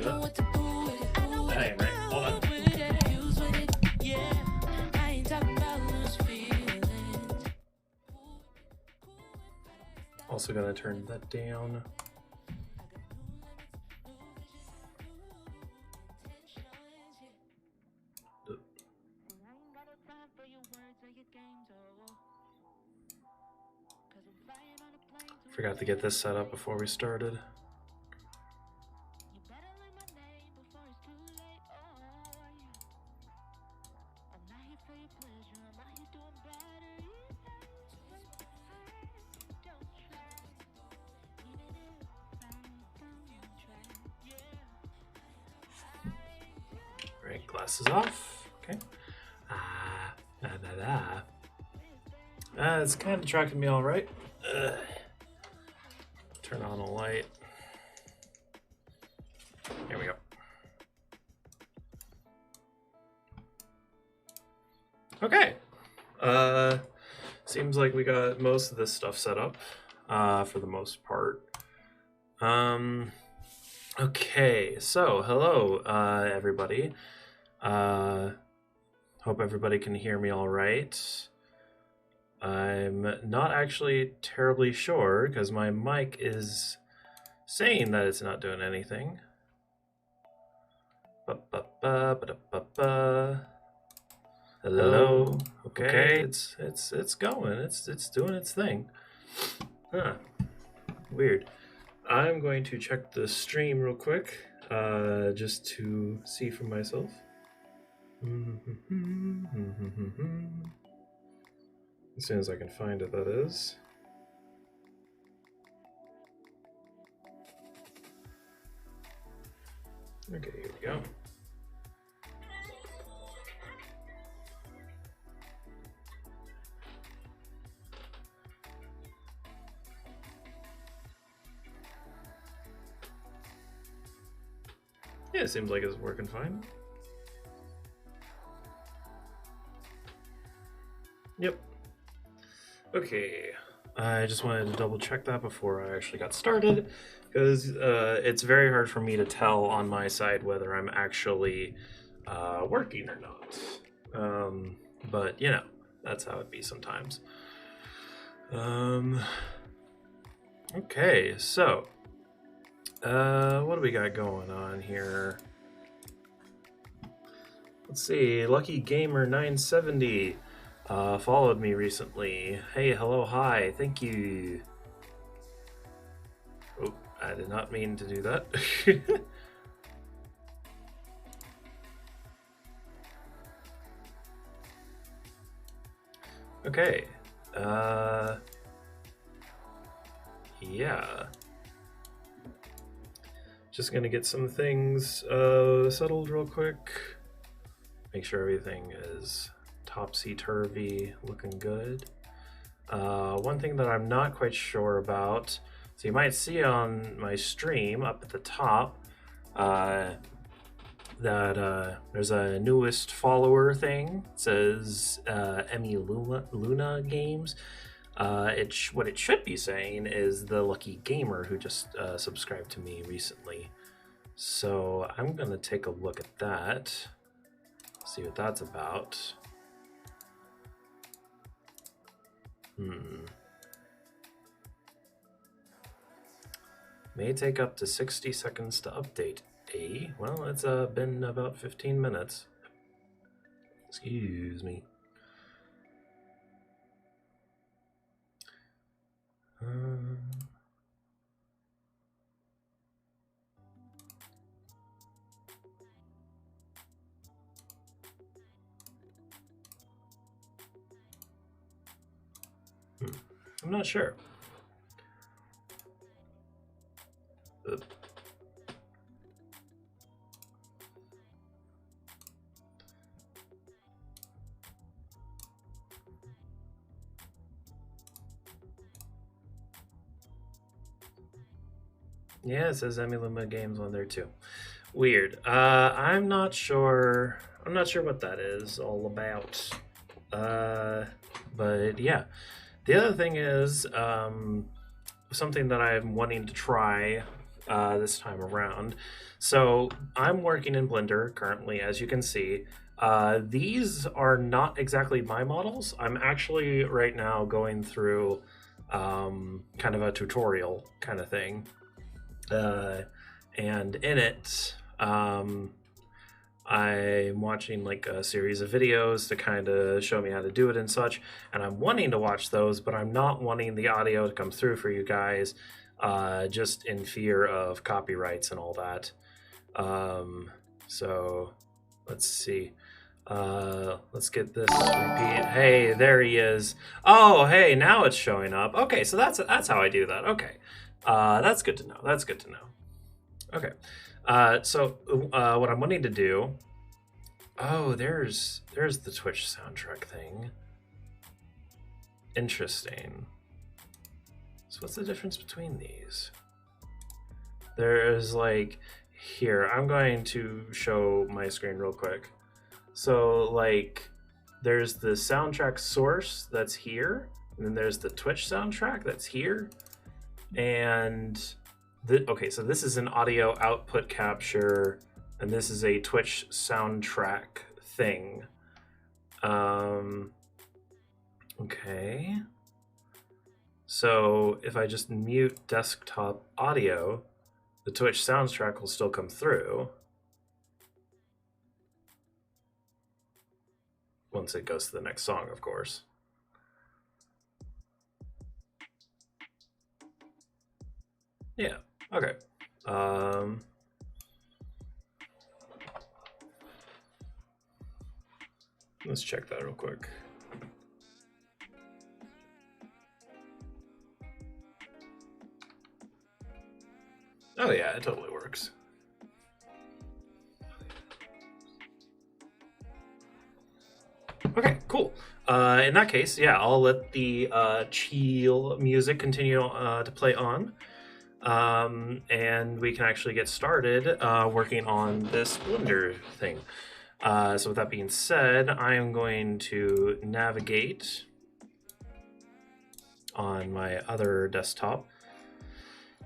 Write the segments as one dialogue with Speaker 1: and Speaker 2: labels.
Speaker 1: that. That ain't right. Hold on. Also gonna turn that down. Forgot to get this set up before we started. Right, glasses off. Okay. It's kind of tracking me all right. Turn on a light. Here we go. Okay. Seems like we got most of this stuff set up for the most part. Okay, so hello, everybody. Hope everybody can hear me all right. I'm not actually terribly sure because my mic is saying that it's not doing anything. Hello. Okay, it's going. It's doing its thing. Huh. Weird. I'm going to check the stream real quick, just to see for myself. As soon as I can find it, that is. Okay, here we go. Yeah, it seems like it's working fine. Yep. Okay, I just wanted to double check that before I actually got started, because it's very hard for me to tell on my side whether I'm actually working or not. But, you know, that's how it be sometimes. Okay, so, what do we got going on here? Let's see, Lucky Gamer 970 followed me recently. Hey, hello, hi, thank you. Oh, I did not mean to do that. Okay, yeah. Just gonna get some things settled real quick. Make sure everything is topsy-turvy, looking good. One thing that I'm not quite sure about, so you might see on my stream up at the top that there's a newest follower thing. It says Emmy Luna Games. What it should be saying is the Lucky Gamer who just subscribed to me recently. So I'm gonna take a look at that, see what that's about. May take up to 60 seconds to update. Well, it's been about 15 minutes. Excuse me. I'm not sure. Yeah, it says Emmy Luna Games on there too. Weird. I'm not sure. I'm not sure what that is all about. But yeah. The other thing is something that I'm wanting to try this time around. So I'm working in Blender currently, as you can see. These are not exactly my models. I'm actually right now going through kind of a tutorial kind of thing. And in it, I'm watching like a series of videos to kind of show me how to do it and such. And I'm wanting to watch those, but I'm not wanting the audio to come through for you guys, just in fear of copyrights and all that. So let's see. Let's get this repeat. Hey, there he is. Oh, hey, now it's showing up. Okay, so that's how I do that. Okay. That's good to know. That's good to know. Okay. So what I'm wanting to do. Oh, there's the Twitch soundtrack thing. Interesting. So what's the difference between these? There's like here. I'm going to show my screen real quick. So like there's the soundtrack source that's here, and then there's the Twitch soundtrack that's here, and okay, so this is an audio output capture, and this is a Twitch soundtrack thing. Okay. So if I just mute desktop audio, the Twitch soundtrack will still come through. Once it goes to the next song, of course. Yeah, okay. Let's check that real quick. Oh yeah, it totally works. Okay, cool. In that case, yeah, I'll let the chill music continue to play on. And we can actually get started working on this Blender thing. So with that being said, I am going to navigate on my other desktop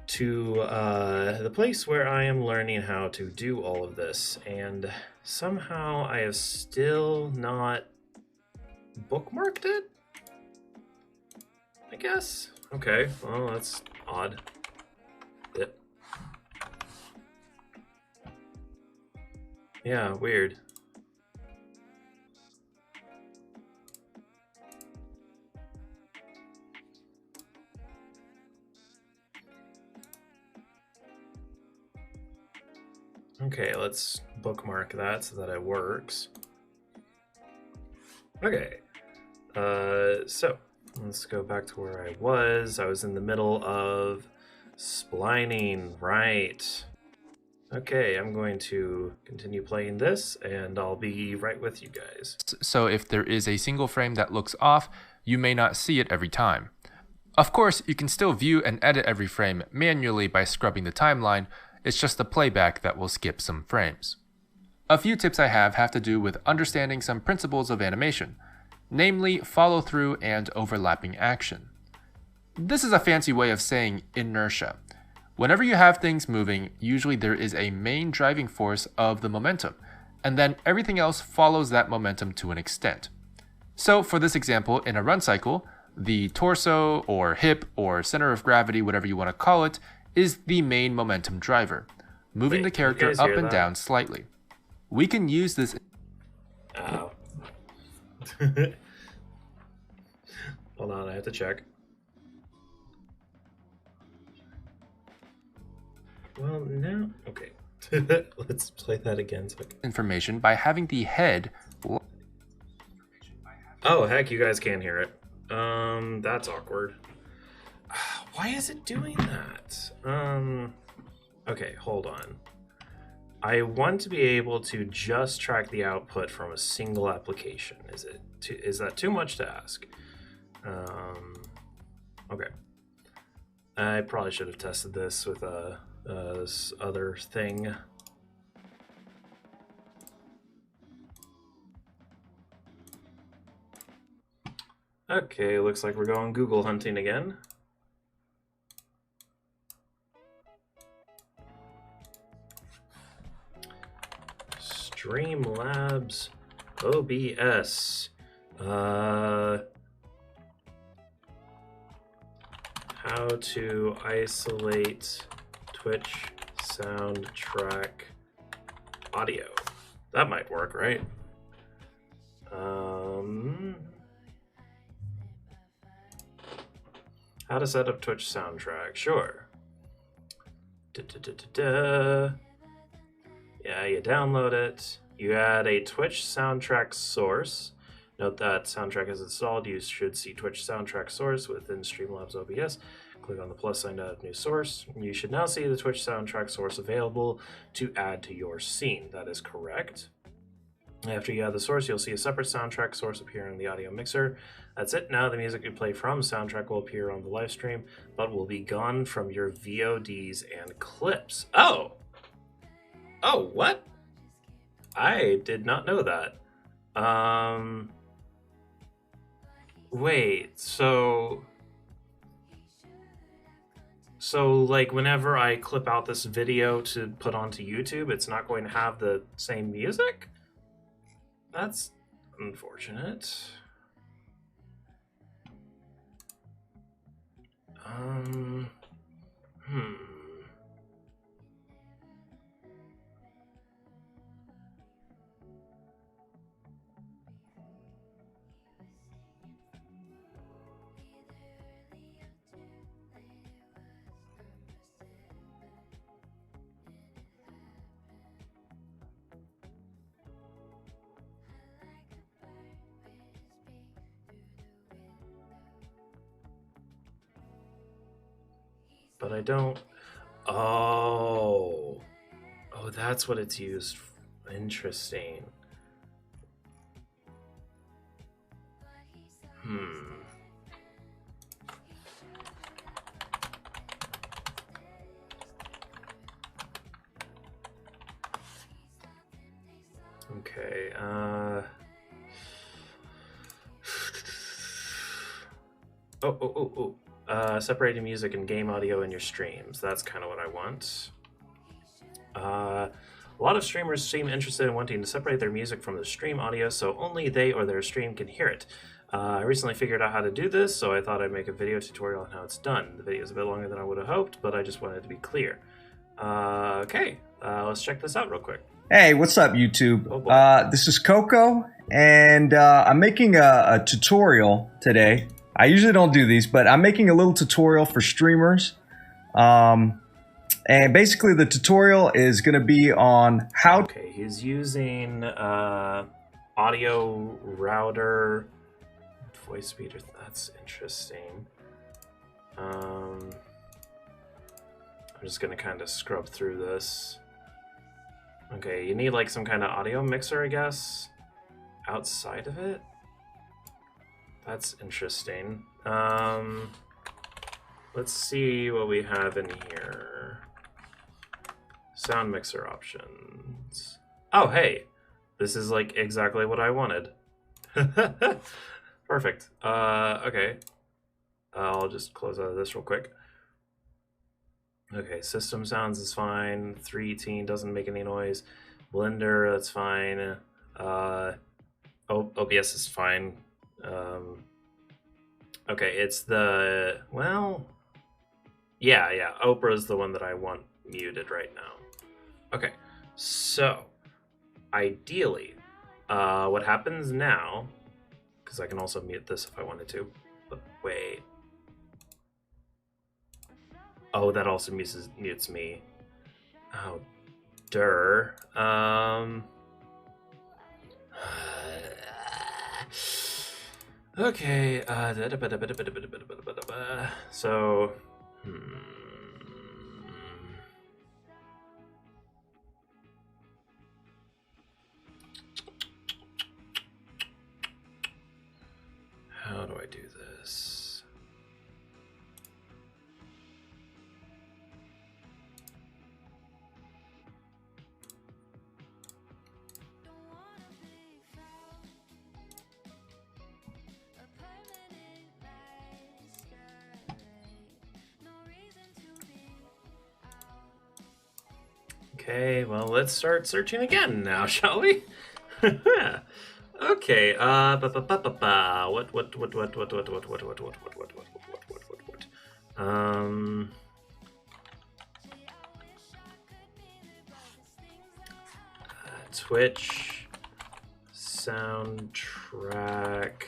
Speaker 1: to the place where I am learning how to do all of this. And somehow I have still not bookmarked it, I guess. Okay, well, that's odd. Yep. Yeah, weird. Okay, let's bookmark that so that it works. Okay, so let's go back to where I was. I was in the middle of splining, right. Okay, I'm going to continue playing this, and I'll be right with you guys.
Speaker 2: So if there is a single frame that looks off, you may not see it every time. Of course, you can still view and edit every frame manually by scrubbing the timeline. It's just the playback that will skip some frames. A few tips I have to do with understanding some principles of animation, namely follow through and overlapping action. This is a fancy way of saying inertia. Whenever you have things moving, usually there is a main driving force of the momentum, and then everything else follows that momentum to an extent. So for this example, in a run cycle, the torso or hip or center of gravity, whatever you want to call it, is the main momentum driver, moving the character up and down slightly. We can use this.
Speaker 1: Ow. Hold on, I have to check. Well, no. Okay. Let's play that again.
Speaker 2: Information by having the head.
Speaker 1: Oh, heck, you guys can't hear it. That's awkward. Why is it doing that? Okay, hold on. I want to be able to just track the output from a single application. Is that too much to ask? Okay. I probably should have tested this with this other thing. Okay, looks like we're going Google hunting again. Streamlabs OBS. How to isolate Twitch soundtrack audio. That might work, right? How to set up Twitch soundtrack. Sure. Yeah, you download it. You add a Twitch soundtrack source. Note that soundtrack is installed. You should see Twitch soundtrack source within Streamlabs OBS. Click on the plus sign to add new source. You should now see the Twitch soundtrack source available to add to your scene. That is correct. After you add the source, you'll see a separate soundtrack source appear in the audio mixer. That's it. Now the music you play from soundtrack will appear on the live stream, but will be gone from your VODs and clips. Oh! Oh, what? I did not know that. Wait, so like whenever I clip out this video to put onto YouTube, it's not going to have the same music? That's unfortunate. But I don't. Oh, that's what it's used for. Interesting. Okay. Separating music and game audio in your streams. That's kind of what I want. A lot of streamers seem interested in wanting to separate their music from the stream audio so only they or their stream can hear it. I recently figured out how to do this, so I thought I'd make a video tutorial on how it's done. The video is a bit longer than I would have hoped, but I just wanted to be clear. Okay, let's check this out real quick.
Speaker 3: Hey, what's up, YouTube? This is Coco, and I'm making a tutorial today. I usually don't do these, but I'm making a little tutorial for streamers. And basically the tutorial is going to be on how...
Speaker 1: Okay, he's using audio router, voice speeder. That's interesting. I'm just going to kind of scrub through this. Okay, you need like some kind of audio mixer, I guess, outside of it. That's interesting. Let's see what we have in here. Sound mixer options. Oh, hey, this is like exactly what I wanted. Perfect. Okay. I'll just close out of this real quick. Okay, system sounds is fine. 318 doesn't make any noise. Blender, that's fine. OBS is fine. Okay, it's the, well, yeah, Oprah's the one that I want muted right now. Okay, so ideally, what happens now, because I can also mute this if I wanted to, but wait. Oh, that also mutes me. Oh, der. Okay, so, how do I do this? Okay, well, let's start searching again now, shall we? Okay. What? Twitch soundtrack.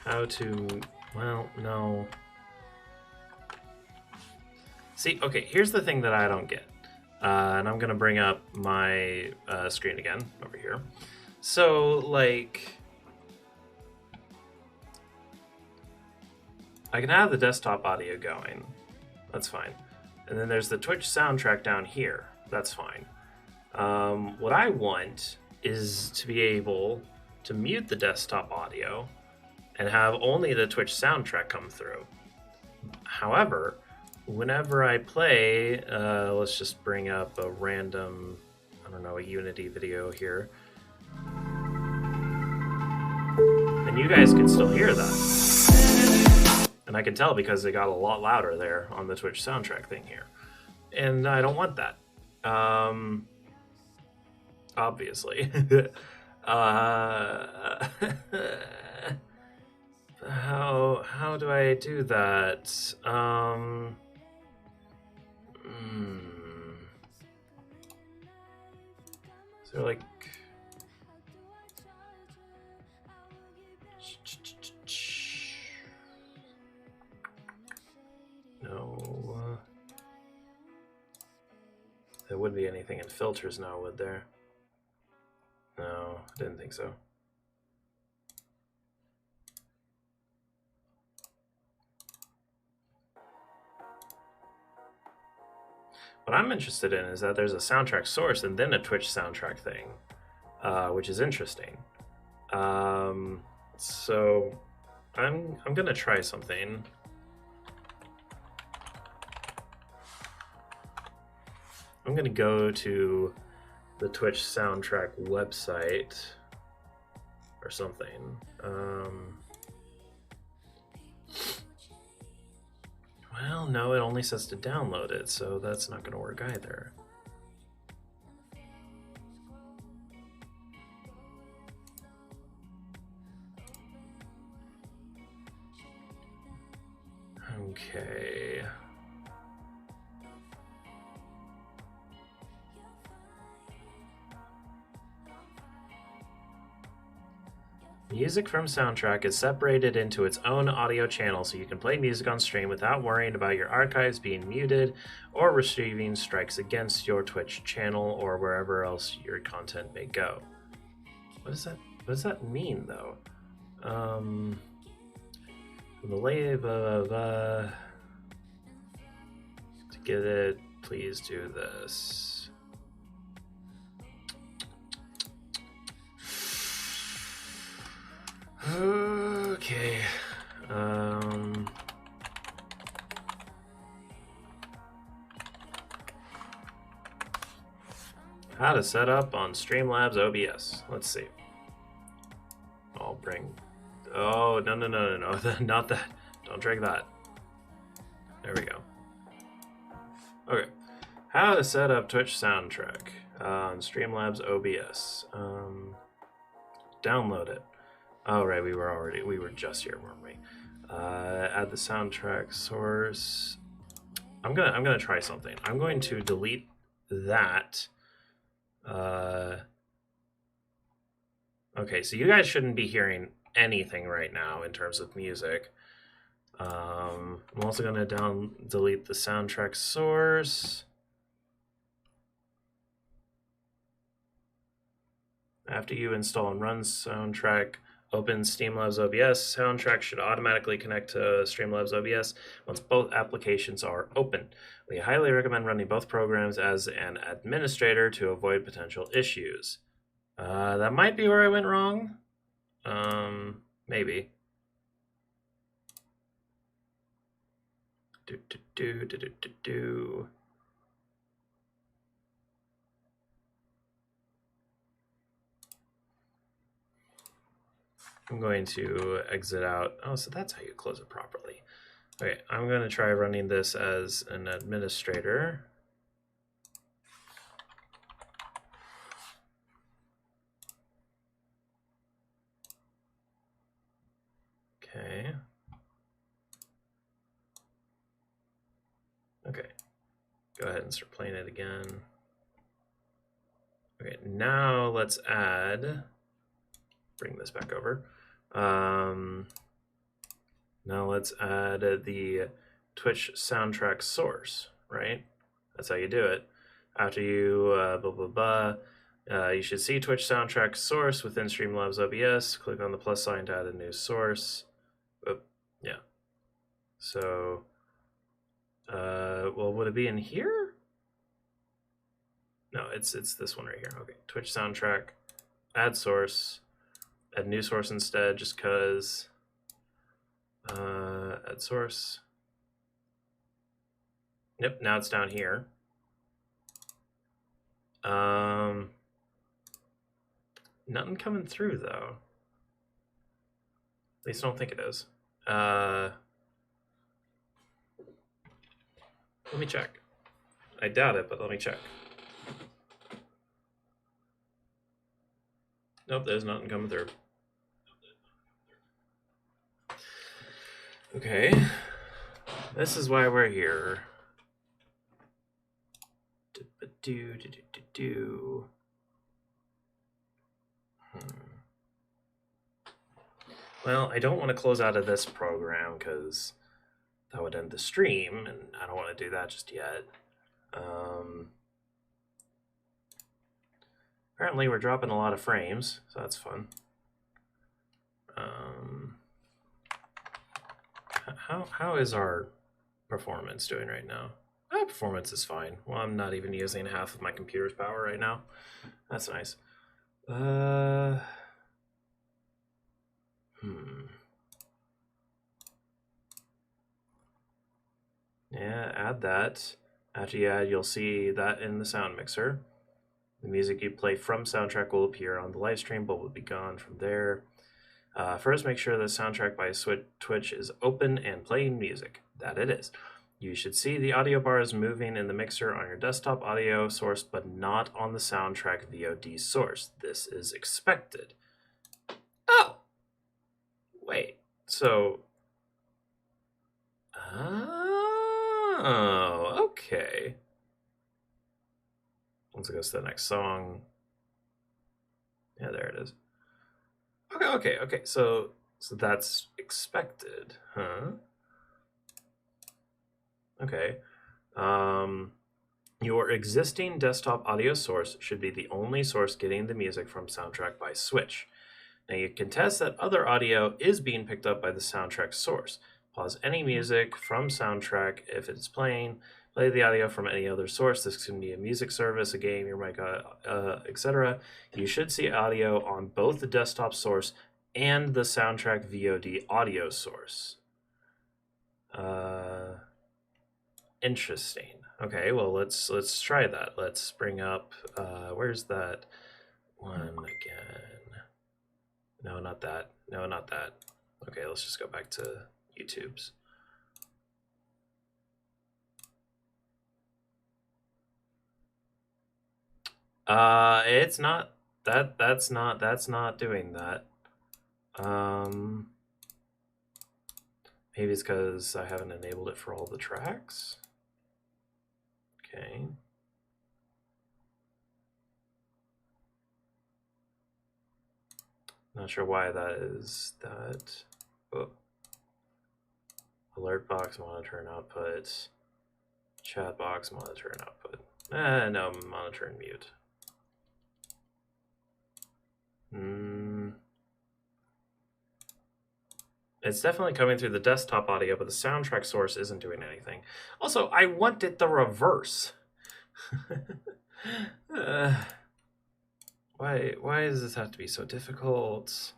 Speaker 1: How to, well, no. See, okay, here's the thing that I don't get. And I'm going to bring up my screen again over here. So, like, I can have the desktop audio going. That's fine. And then there's the Twitch soundtrack down here. That's fine. What I want is to be able to mute the desktop audio and have only the Twitch soundtrack come through. However, whenever I play, let's just bring up a random, I don't know, a Unity video here. And you guys can still hear that. And I can tell because it got a lot louder there on the Twitch soundtrack thing here. And I don't want that. Obviously. How do I do that? So like, no, there wouldn't be anything in filters now, would there? No, didn't think so. What I'm interested in is that there's a soundtrack source and then a Twitch soundtrack thing, which is interesting. So I'm gonna try something. I'm gonna go to the Twitch soundtrack website or something. Well, no, it only says to download it, so that's not going to work either. Okay. Music from soundtrack is separated into its own audio channel so you can play music on stream without worrying about your archives being muted or receiving strikes against your Twitch channel or wherever else your content may go. What does that mean though? To get it, please do this. Okay. How to set up on Streamlabs OBS. Let's see. I'll bring. Oh, no. Not that. Don't drag that. There we go. Okay. How to set up Twitch soundtrack on Streamlabs OBS. Download it. Oh, right, we were just here, weren't we? Add the soundtrack source. I'm gonna try something. I'm going to delete that. Okay, so you guys shouldn't be hearing anything right now in terms of music. I'm also gonna delete the soundtrack source. After you install and run soundtrack, open Streamlabs OBS. Soundtrack should automatically connect to Streamlabs OBS once both applications are open. We highly recommend running both programs as an administrator to avoid potential issues. That might be where I went wrong. Maybe. I'm going to exit out. Oh, so that's how you close it properly. Okay, I'm going to try running this as an administrator. Okay. Okay. Go ahead and start playing it again. Okay, now let's bring this back over. Now let's add the Twitch soundtrack source, right? That's how you do it. After you blah, blah, blah, you should see Twitch soundtrack source within Streamlabs OBS. Click on the plus sign to add a new source. Oh, yeah. So, well, would it be in here? No, it's this one right here. Okay, Twitch soundtrack, add source, add new source instead, just because. Add source. Yep, now it's down here. Nothing coming through though. At least I don't think it is. Let me check. I doubt it, but let me check. Nope, there's nothing coming through. Okay. This is why we're here. Well, I don't want to close out of this program because that would end the stream, and I don't want to do that just yet. Apparently, we're dropping a lot of frames, so that's fun. How is our performance doing right now? My performance is fine. Well, I'm not even using half of my computer's power right now. That's nice. Yeah, add that. After you add, you'll see that in the sound mixer. The music you play from soundtrack will appear on the live stream, but will be gone from there. First, make sure the soundtrack by Twitch is open and playing music. That it is. You should see the audio bars moving in the mixer on your desktop audio source, but not on the soundtrack VOD source. This is expected. Oh! Wait, so... Oh, okay. Once it goes to the next song... Yeah, there it is. Okay. So that's expected, huh? Okay. Your existing desktop audio source should be the only source getting the music from Soundtrack by Switch. Now you can test that other audio is being picked up by the soundtrack source. Pause any music from Soundtrack if it's playing. Play the audio from any other source. This can be a music service, a game, your mic, etc. You should see audio on both the desktop source and the soundtrack VOD audio source. Interesting. Okay, well let's try that. Let's bring up where's that one again? No, not that. No, not that. Okay, let's just go back to YouTube's. It's not that's not doing that. Maybe it's because I haven't enabled it for all the tracks. Okay. Not sure why that is that. Oh. Alert box, monitor and output. Chat box, monitor and output. No, monitor and mute. It's definitely coming through the desktop audio, but the soundtrack source isn't doing anything. Also, I want it the reverse. Why does this have to be so difficult?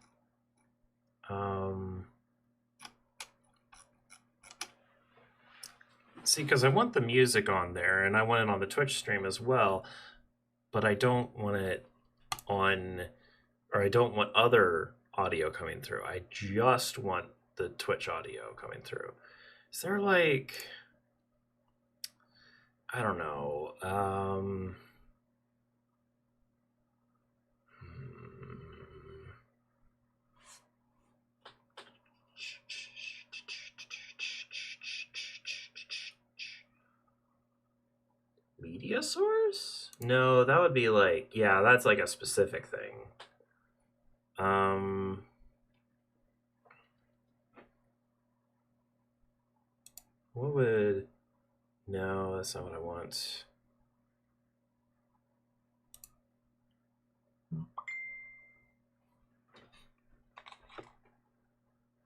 Speaker 1: See, because I want the music on there, and I want it on the Twitch stream as well, but I don't want it on, or I don't want other audio coming through. I just want the Twitch audio coming through. Is there like, I don't know. Media source? No, that would be like, yeah, that's like a specific thing. What would... No, that's not what I want.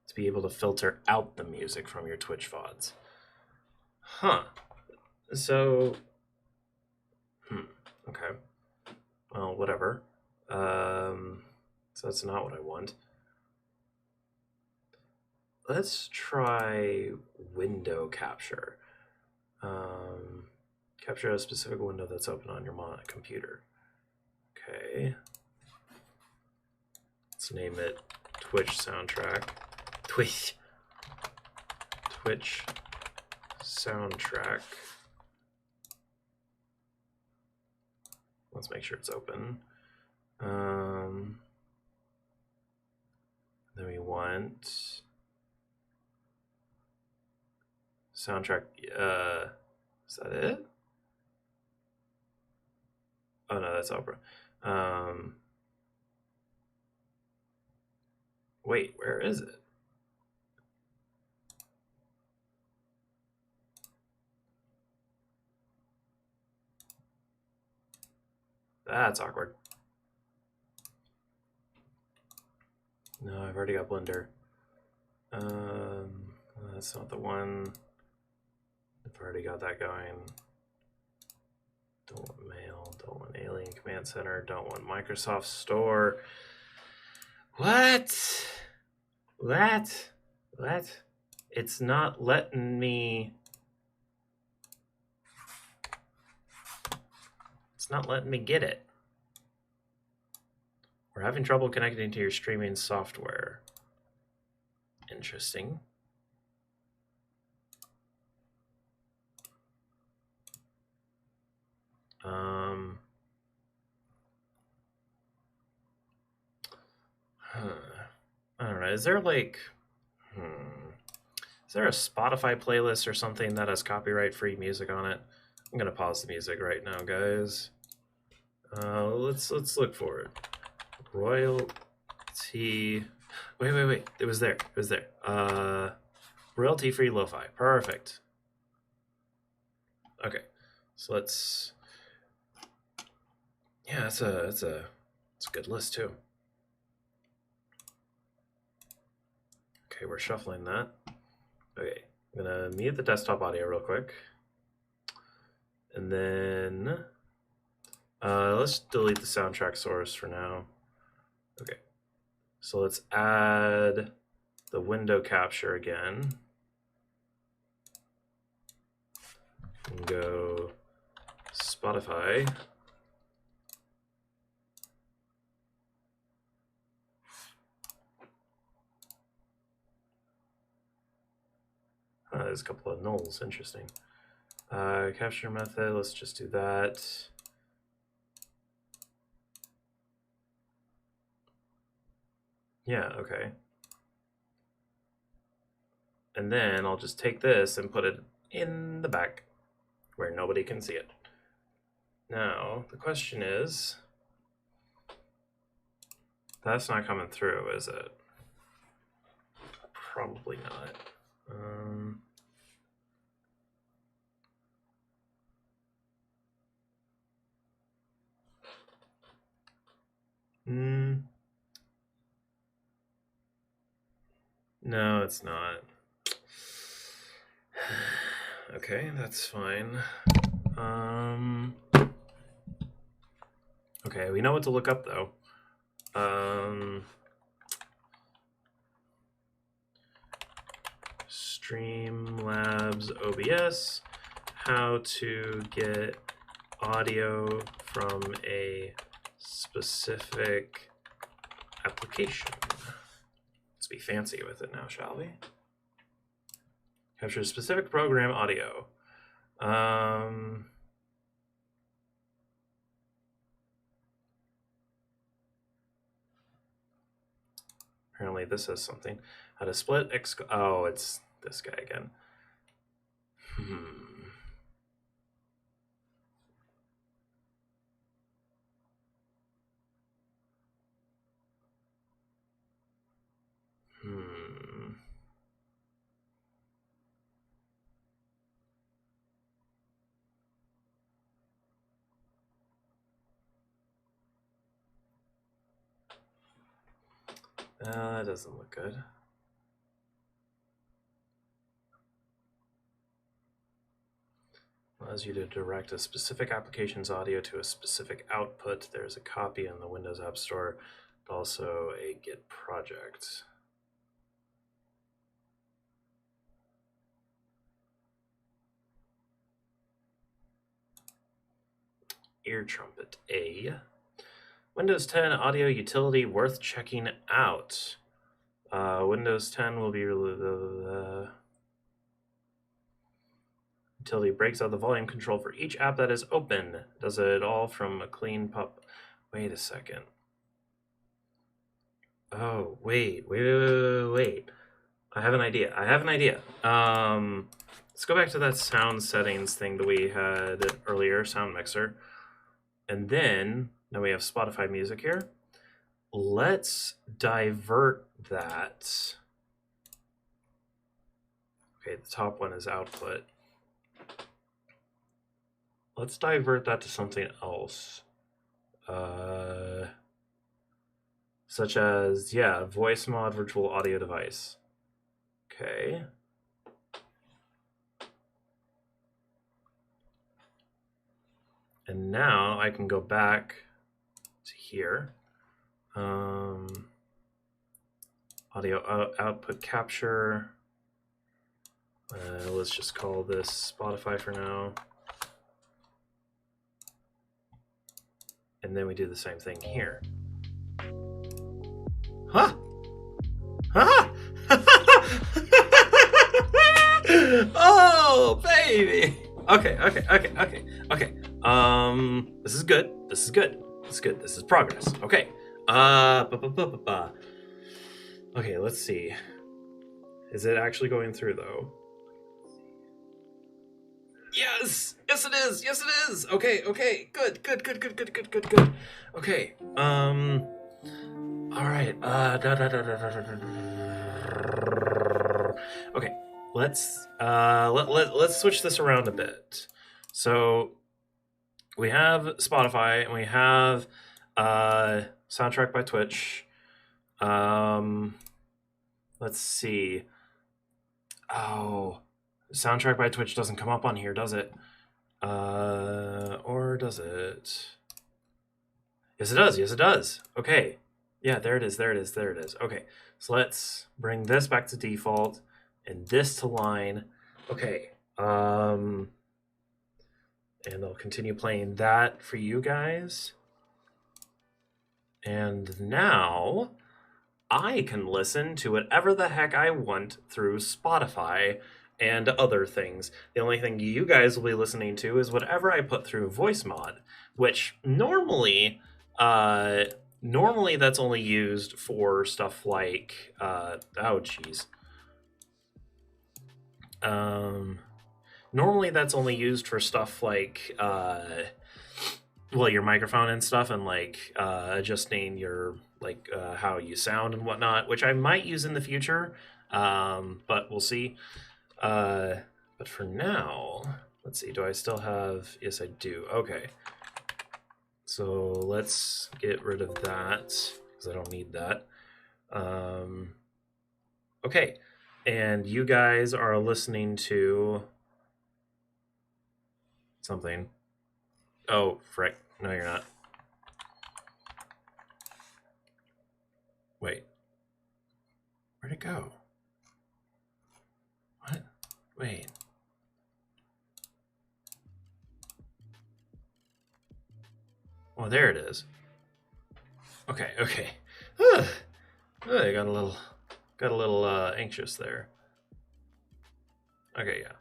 Speaker 1: To be able to filter out the music from your Twitch VODs. Huh. So... Okay. Well, whatever. So that's not what I want. Let's try window capture. Capture a specific window that's open on your computer. Okay. Let's name it Twitch soundtrack. Twitch soundtrack. Let's make sure it's open. Then we want soundtrack. Is that it? Oh no, that's Opera. Wait, where is it? That's awkward. No, I've already got Blender. That's not the one. I've already got that going. Don't want mail, don't want Alien Command Center, don't want Microsoft Store. What? It's not letting me... It's not letting me get it. We're having trouble connecting to your streaming software. Interesting. I don't know. Is there like... Is there a Spotify playlist or something that has copyright-free music on it? I'm gonna pause the music right now, guys. Let's look for it. Royalty. Wait. It was there. Royalty-free lo-fi. Perfect. Okay. So let's. Yeah, it's a good list too. Okay, we're shuffling that. Okay, I'm gonna mute the desktop audio real quick. And then let's delete the soundtrack source for now. Okay, so let's add the window capture again. And go Spotify. There's a couple of nulls, interesting. Capture method, let's just do that. Yeah, okay. And then I'll just take this and put it in the back where nobody can see it. Now, the question is, that's not coming through, is it? Probably not. No, it's not. Okay, that's fine. Okay, we know what to look up though. Streamlabs OBS, how to get audio from a specific application. Let's be fancy with it now, shall we? Capture specific program audio. Apparently this says something. How to split oh, it's this guy again. That doesn't look good. Allows you to direct a specific application's audio to a specific output. There's a copy in the Windows App Store, also a Git project. Ear trumpet A. Windows 10 audio utility worth checking out. Windows 10 will be utility breaks out the volume control for each app that is open. Does it all from a clean pub. Wait a second. Oh, wait. I have an idea. Let's go back to that sound settings thing that we had earlier, sound mixer. And then we have Spotify music here. Let's divert that. Okay, the top one is output. Let's divert that to something else. Such as, voice mod virtual audio device. Okay. And now I can go back to here. Audio output capture. Let's just call this Spotify for now. And then we do the same thing here. Huh? Oh, baby. Okay. This is good. This is progress. Okay. Okay, let's see. Is it actually going through though? Yes, it is. Okay. Good. Okay. All right. Okay. Let's switch this around a bit. So we have Spotify and we have Soundtrack by Twitch. Let's see. Oh, Soundtrack by Twitch doesn't come up on here, does it? Or does it? Yes, it does. Okay. Yeah, there it is. Okay, so let's bring this back to default and this to line. Okay. And I'll continue playing that for you guys. And now I can listen to whatever the heck I want through Spotify and other things. The only thing you guys will be listening to is whatever I put through VoiceMod, which normally that's only used for stuff like normally that's only used for stuff like your microphone and stuff, and like adjusting your how you sound and whatnot, which I might use in the future, but we'll see. But for now, let's see, do I still have? Yes, I do. Okay, so let's get rid of that because I don't need that. Okay, and you guys are listening to something. Oh, frick. No, you're not. Wait. Where'd it go? What? Wait. Oh, there it is. Okay. I got a little got a little anxious there. Okay, yeah.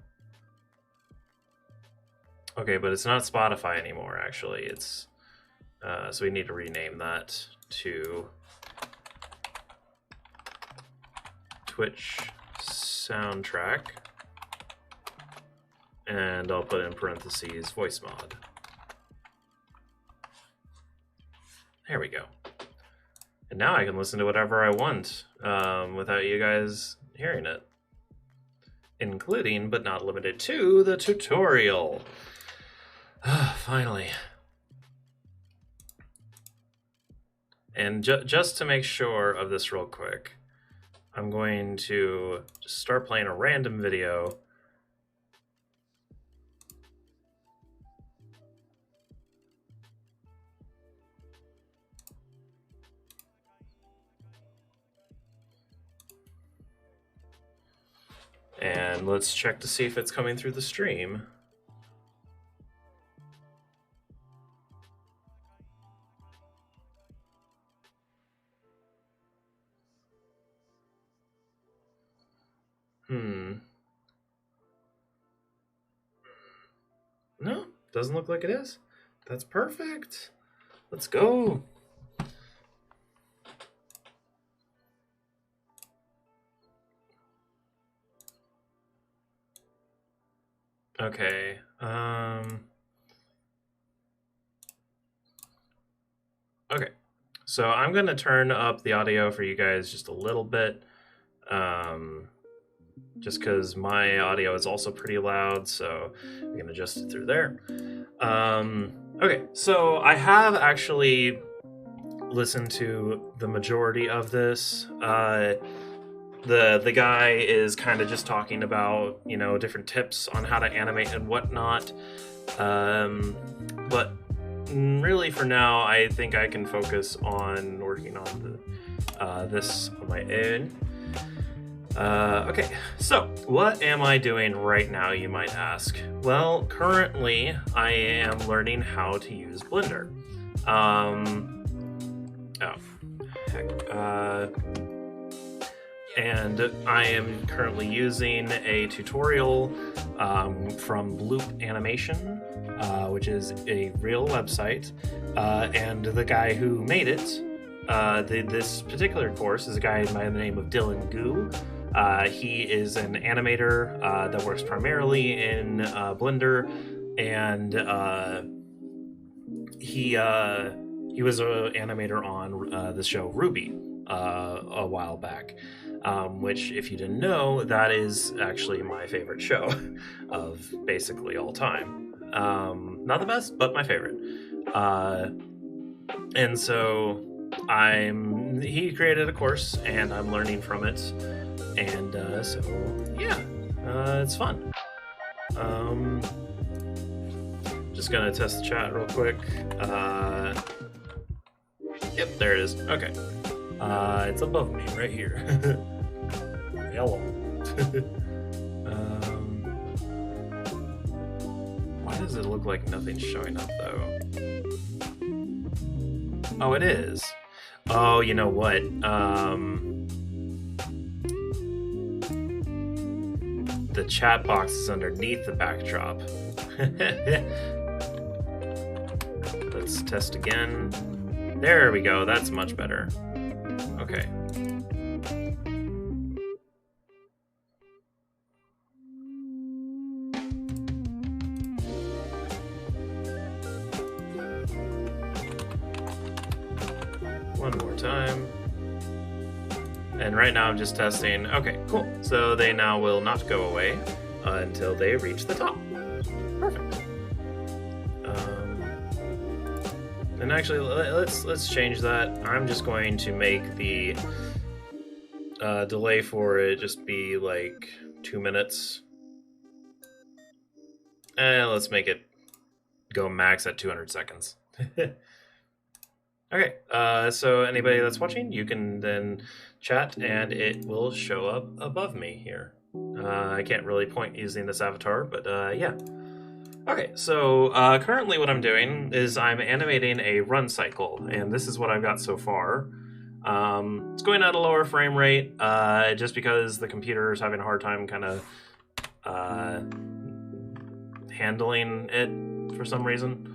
Speaker 1: Okay, but it's not Spotify anymore, actually. It's so we need to rename that to Twitch Soundtrack. And I'll put in parentheses voice mod. There we go. And now I can listen to whatever I want without you guys hearing it. Including, but not limited to, the tutorial. Finally. And just to make sure of this real quick, I'm going to just start playing a random video. And let's check to see if it's coming through the stream. No, doesn't look like it is. That's perfect. Let's go. Okay. Okay. So I'm going to turn up the audio for you guys just a little bit. Just because my audio is also pretty loud, so we can adjust it through there. Okay, so I have actually listened to the majority of this. The guy is kind of just talking about, you know, different tips on how to animate and whatnot. But really for now, I think I can focus on working on this on my own. Okay, so what am I doing right now, you might ask? Well, currently I am learning how to use Blender. And I am currently using a tutorial from Bloop Animation, which is a real website, and the guy who made it, this particular course is a guy by the name of Dylan Gu. He is an animator that works primarily in Blender, and he was an animator on the show RWBY a while back, which, if you didn't know, that is actually my favorite show of basically all time. Not the best, but my favorite. And so he created a course, and I'm learning from it. And so yeah, it's fun. Just gonna test the chat real quick. Yep, there it is. Okay, it's above me right here. Hello. Why does it look like nothing's showing up though? Oh, it is. Oh, you know what? The chat box is underneath the backdrop. Let's test again. There we go. That's much better. Okay. One more time. And right now I'm just testing. Okay, cool. So they now will not go away until they reach the top. Perfect. And actually, let's change that. I'm just going to make the delay for it just be like 2 minutes. And let's make it go max at 200 seconds. Okay, so anybody that's watching, you can then chat and it will show up above me here. I can't really point using this avatar, but yeah. Okay, so currently what I'm doing is I'm animating a run cycle, and this is what I've got so far. It's going at a lower frame rate, just because the computer is having a hard time kind of handling it for some reason.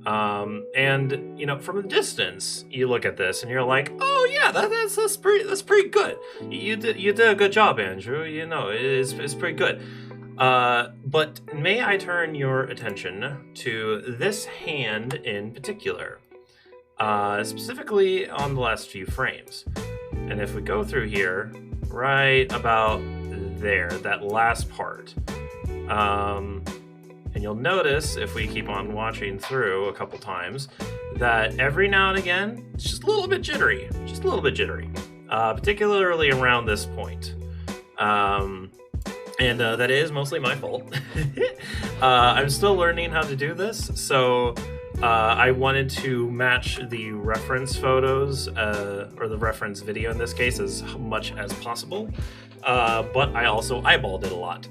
Speaker 1: And from a distance, you look at this and you're like, oh yeah, that's pretty good. You did a good job, Andrew. It's pretty good. But may I turn your attention to this hand in particular, specifically on the last few frames. And if we go through here, right about there, that last part, and you'll notice, if we keep on watching through a couple times, that every now and again, it's just a little bit jittery. Particularly around this point. And that is mostly my fault. I'm still learning how to do this, so I wanted to match the reference photos, or the reference video in this case, as much as possible. But I also eyeballed it a lot.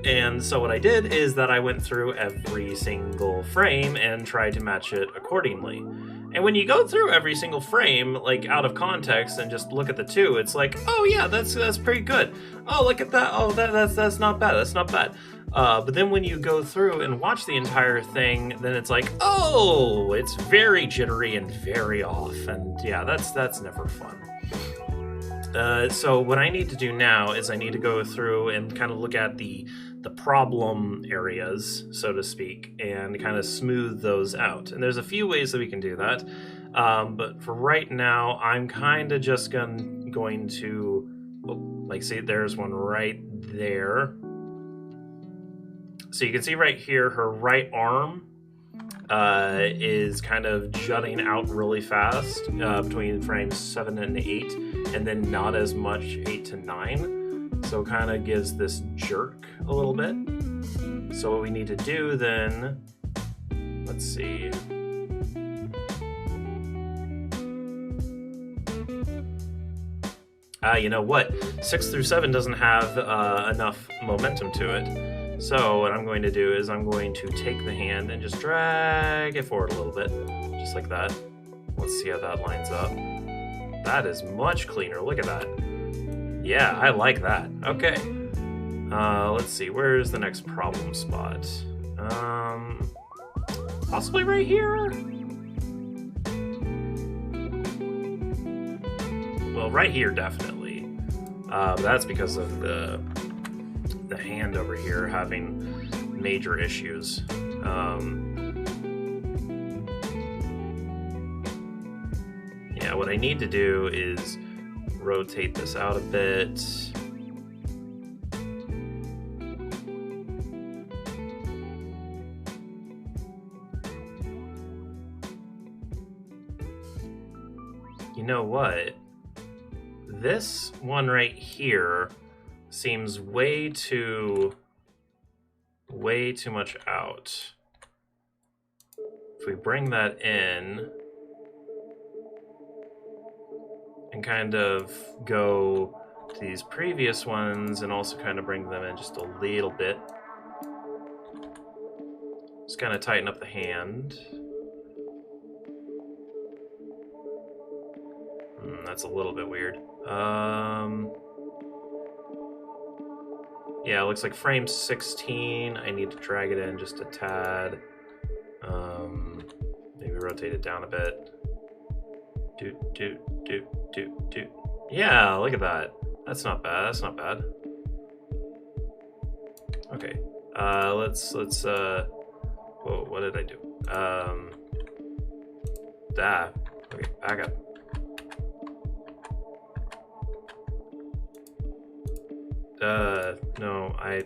Speaker 1: And so what I did is that I went through every single frame and tried to match it accordingly. And when you go through every single frame, like out of context, and just look at the two, it's like, oh yeah, that's pretty good. Oh, look at that. Oh, that's not bad. That's not bad. But then when you go through and watch the entire thing, then it's like, oh, it's very jittery and very off. And yeah, that's never fun. So what I need to do now is I need to go through and kind of look at the problem areas, so to speak, and kind of smooth those out. And there's a few ways that we can do that. But for right now, I'm kind of just going to, see, there's one right there. So you can see right here, her right arm is kind of jutting out really fast between frames 7 and 8, and then not as much 8 to 9. So it kind of gives this jerk a little bit. So what we need to do then, let's see. You know what? 6 through 7 doesn't have enough momentum to it. So what I'm going to do is I'm going to take the hand and just drag it forward a little bit, just like that. Let's see how that lines up. That is much cleaner. Look at that. Yeah, I like that. Okay. Let's see. Where's the next problem spot? Possibly right here? Well, right here, definitely. That's because of the hand over here having major issues. Yeah, what I need to do is rotate this out a bit. You know what? This one right here seems way too much out. If we bring that in and kind of go to these previous ones and also kind of bring them in just a little bit. Just kind of tighten up the hand. That's a little bit weird. Yeah, it looks like frame 16. I need to drag it in just a tad. Maybe rotate it down a bit. Do. Yeah, look at that. That's not bad. That's not bad. Okay. Let's whoa, what did I do? Okay, back up. No, I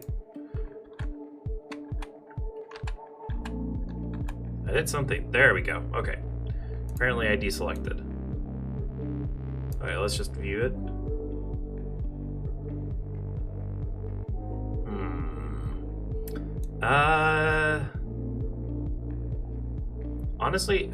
Speaker 1: did something. There we go. Okay. Apparently I deselected. Okay, let's just view it. Honestly,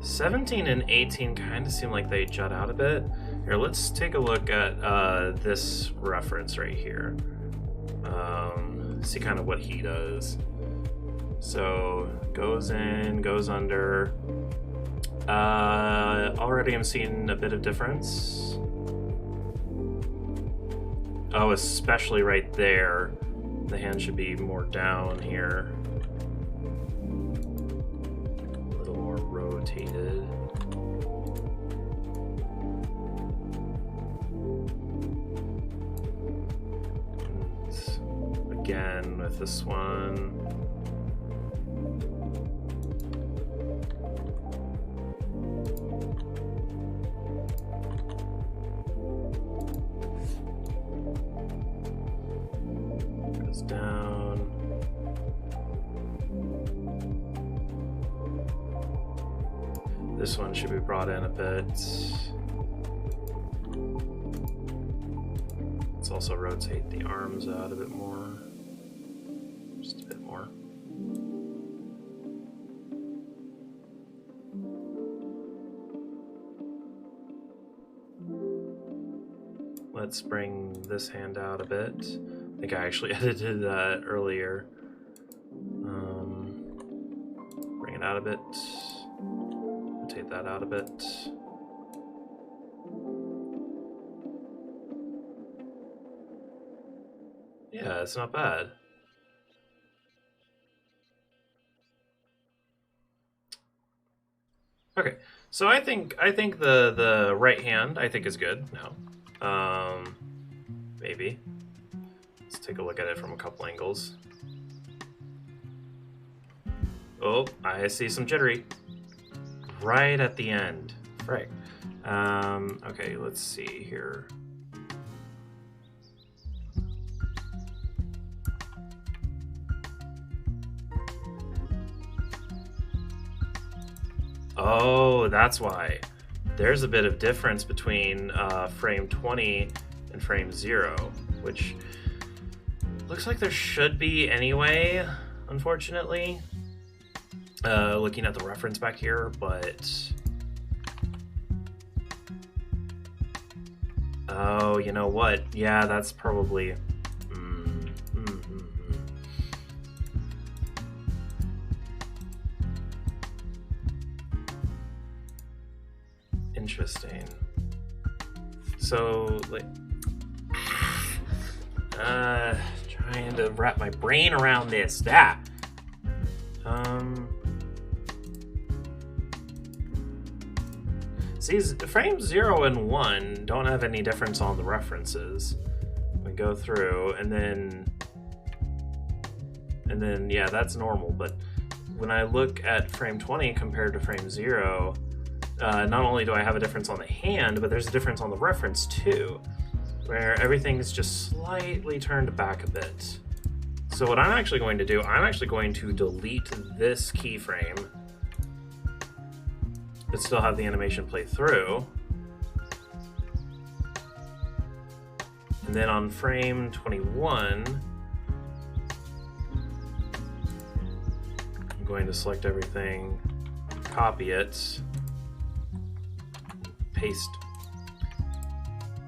Speaker 1: 17 and 18 kind of seem like they jut out a bit. Here, let's take a look at this reference right here. See kind of what he does. So, goes in, goes under, Already I'm seeing a bit of difference. Oh, especially right there. The hand should be more down here. A little more rotated. And again with this one. Down. This one should be brought in a bit. Let's also rotate the arms out a bit more. Just a bit more. Let's bring this hand out a bit. I think I actually edited that earlier. Bring it out a bit. Rotate that out a bit. Yeah, it's not bad. Okay, so I think the right hand I think is good now. Maybe. Let's take a look at it from a couple angles. Oh, I see some jittery. Right at the end. Right. Okay, let's see here. Oh, that's why. There's a bit of difference between frame 20 and frame 0, which looks like there should be anyway, unfortunately. Looking at the reference back here, but... Oh, you know what? Yeah, that's probably... Interesting. So, like... trying to wrap my brain around this. See, frames 0 and 1 don't have any difference on the references. We go through, and then yeah, that's normal. But when I look at frame 20 compared to frame 0, not only do I have a difference on the hand, but there's a difference on the reference too, where everything is just slightly turned back a bit. So what I'm actually going to do, I'm actually going to delete this keyframe, but still have the animation play through. And then on frame 21, I'm going to select everything, copy it, paste.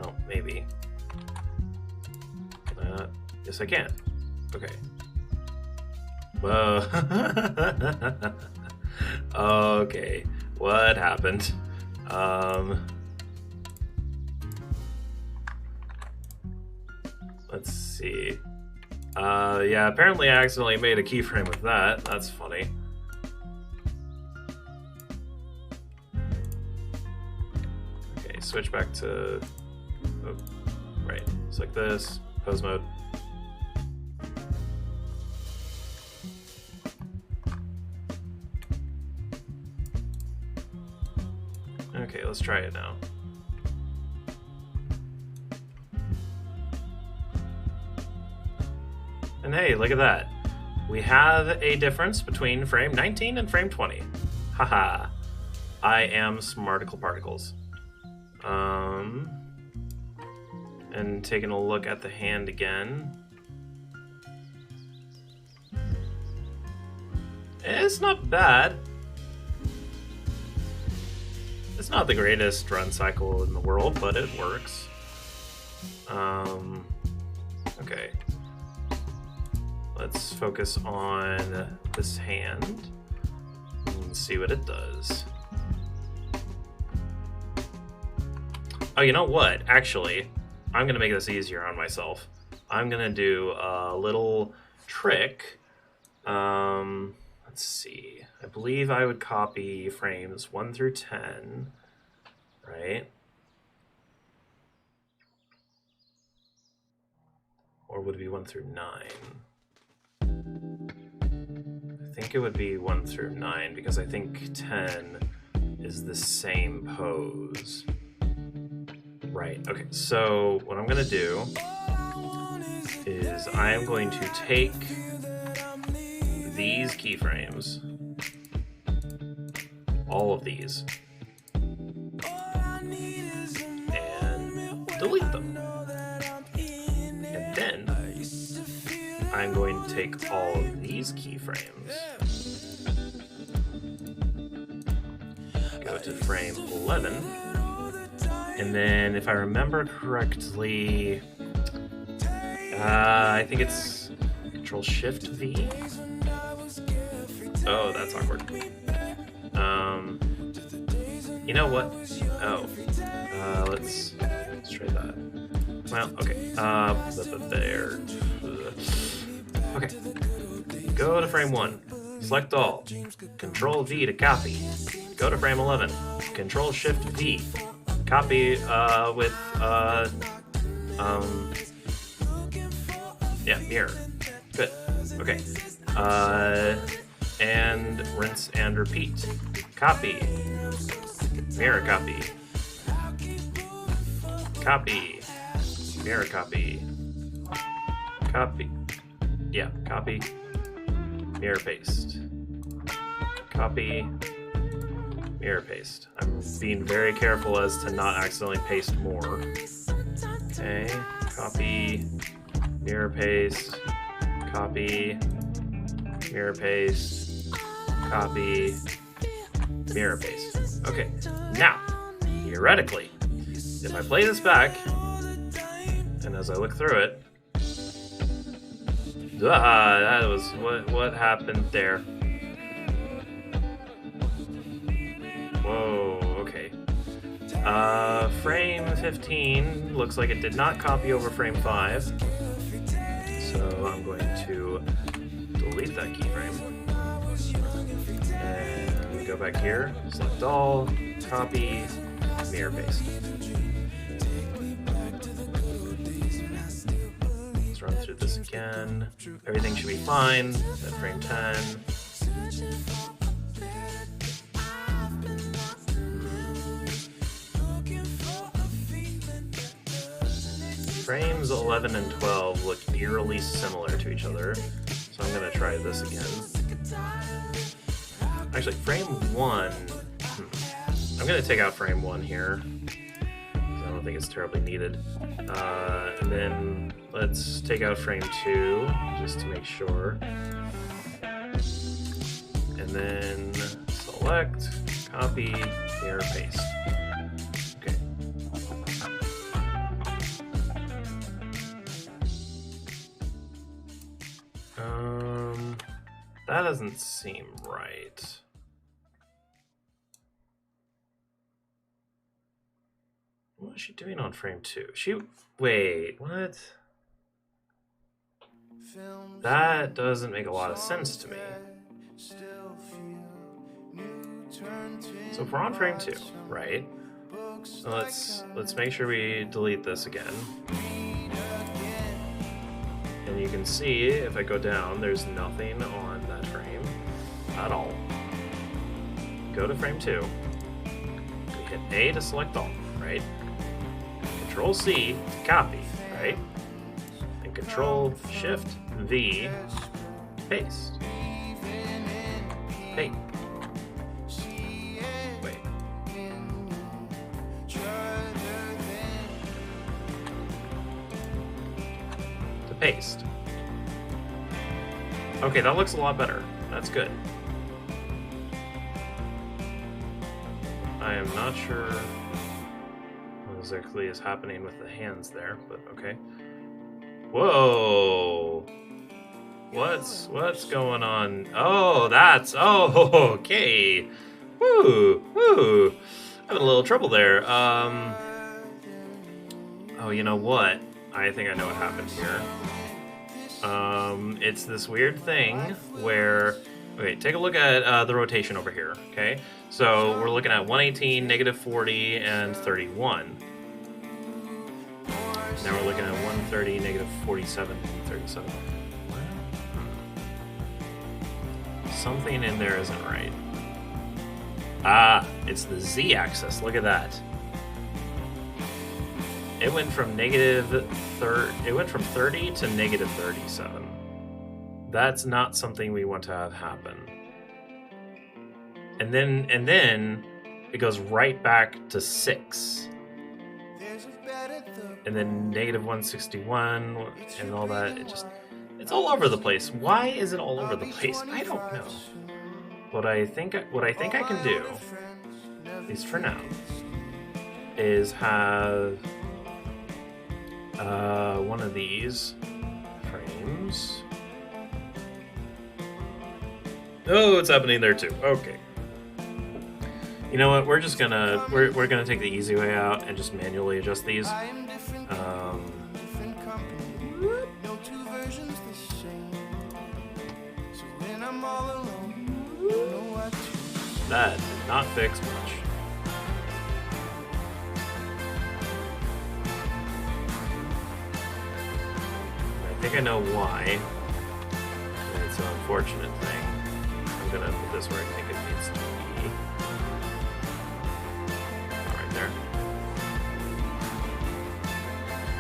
Speaker 1: Oh, maybe. Can I not? Yes, I can. Okay. Whoa. Okay. What happened? Let's see. Yeah, apparently I accidentally made a keyframe with that. That's funny. Okay, switch back to... Oh, right. Select this. Pose mode. Okay, let's try it now. And hey, look at that. We have a difference between frame 19 and frame 20. Haha. I am Smarticle Particles. And taking a look at the hand again. It's not bad. It's not the greatest run cycle in the world, but it works. Okay. Let's focus on this hand and see what it does. Oh, you know what? Actually, I'm gonna make this easier on myself. I'm gonna do a little trick. Let's see. I believe I would copy frames 1 through 10, right? Or would it be 1 through 9? I think it would be 1 through 9 because I think 10 is the same pose. Right, okay, so what I'm gonna do is I am going to take these keyframes, all of these, and delete them. And then I'm going to take all of these keyframes, go to frame 11, and then if I remember correctly, I think it's Control-Shift-V. Oh, that's awkward. You know what? Oh, let's try that. Well, okay. There. Okay. Go to frame 1. Select all. Control-V to copy. Go to frame 11. Control-Shift-V. Copy with yeah, mirror. Good. Okay. And rinse and repeat. Copy. Mirror copy. Copy. Mirror copy. Copy. Yeah, copy. Mirror paste. Copy. Mirror paste. I'm being very careful as to not accidentally paste more. Okay. Copy. Mirror paste. Copy. Mirror paste. Copy. Mirror paste. Okay. Now, theoretically, if I play this back, and as I look through it, that was what happened there. Whoa, okay. Frame 15 looks like it did not copy over frame 5. So I'm going to delete that keyframe. And go back here, select all, copy, mirror paste. Let's run through this again. Everything should be fine at frame 10. Frames 11 and 12 look eerily similar to each other, so I'm going to try this again. Actually, frame 1, I'm going to take out frame 1 here, because I don't think it's terribly needed. And then let's take out frame 2, just to make sure. And then select, copy, mirror, paste. That doesn't seem right. What is she doing on frame 2? Wait, what? That doesn't make a lot of sense to me. So if we're on frame 2, right? So let's make sure we delete this again. And you can see, if I go down, there's nothing on that frame at all. Go to frame 2. We hit A to select all, right? Control C to copy, right? And Control Shift V, paste. Hey. Wait. To paste. Okay, that looks a lot better. That's good. I am not sure what exactly is happening with the hands there, but okay. Whoa! What's going on? Oh, okay. Woo! Having a little trouble there. Oh, you know what? I think I know what happened here. It's this weird thing where... Okay, take a look at the rotation over here, okay? So we're looking at 118, negative 40, and 31. Now we're looking at 130, negative 47, 37. Something in there isn't right. Ah, it's the z-axis. Look at that. It went from it went from 30 to negative 37. That's not something we want to have happen. And then it goes right back to 6. And then negative 161 and all that. It's all over the place. Why is it all over the place? I don't know. What I think I can do, at least for now, is have one of these frames. Oh, it's happening there too. Okay. You know what? We're just gonna we're gonna take the easy way out and just manually adjust these. That did not fix much. I think I know why. It's an unfortunate thing. I'm gonna put this where I think it needs to be. All right there.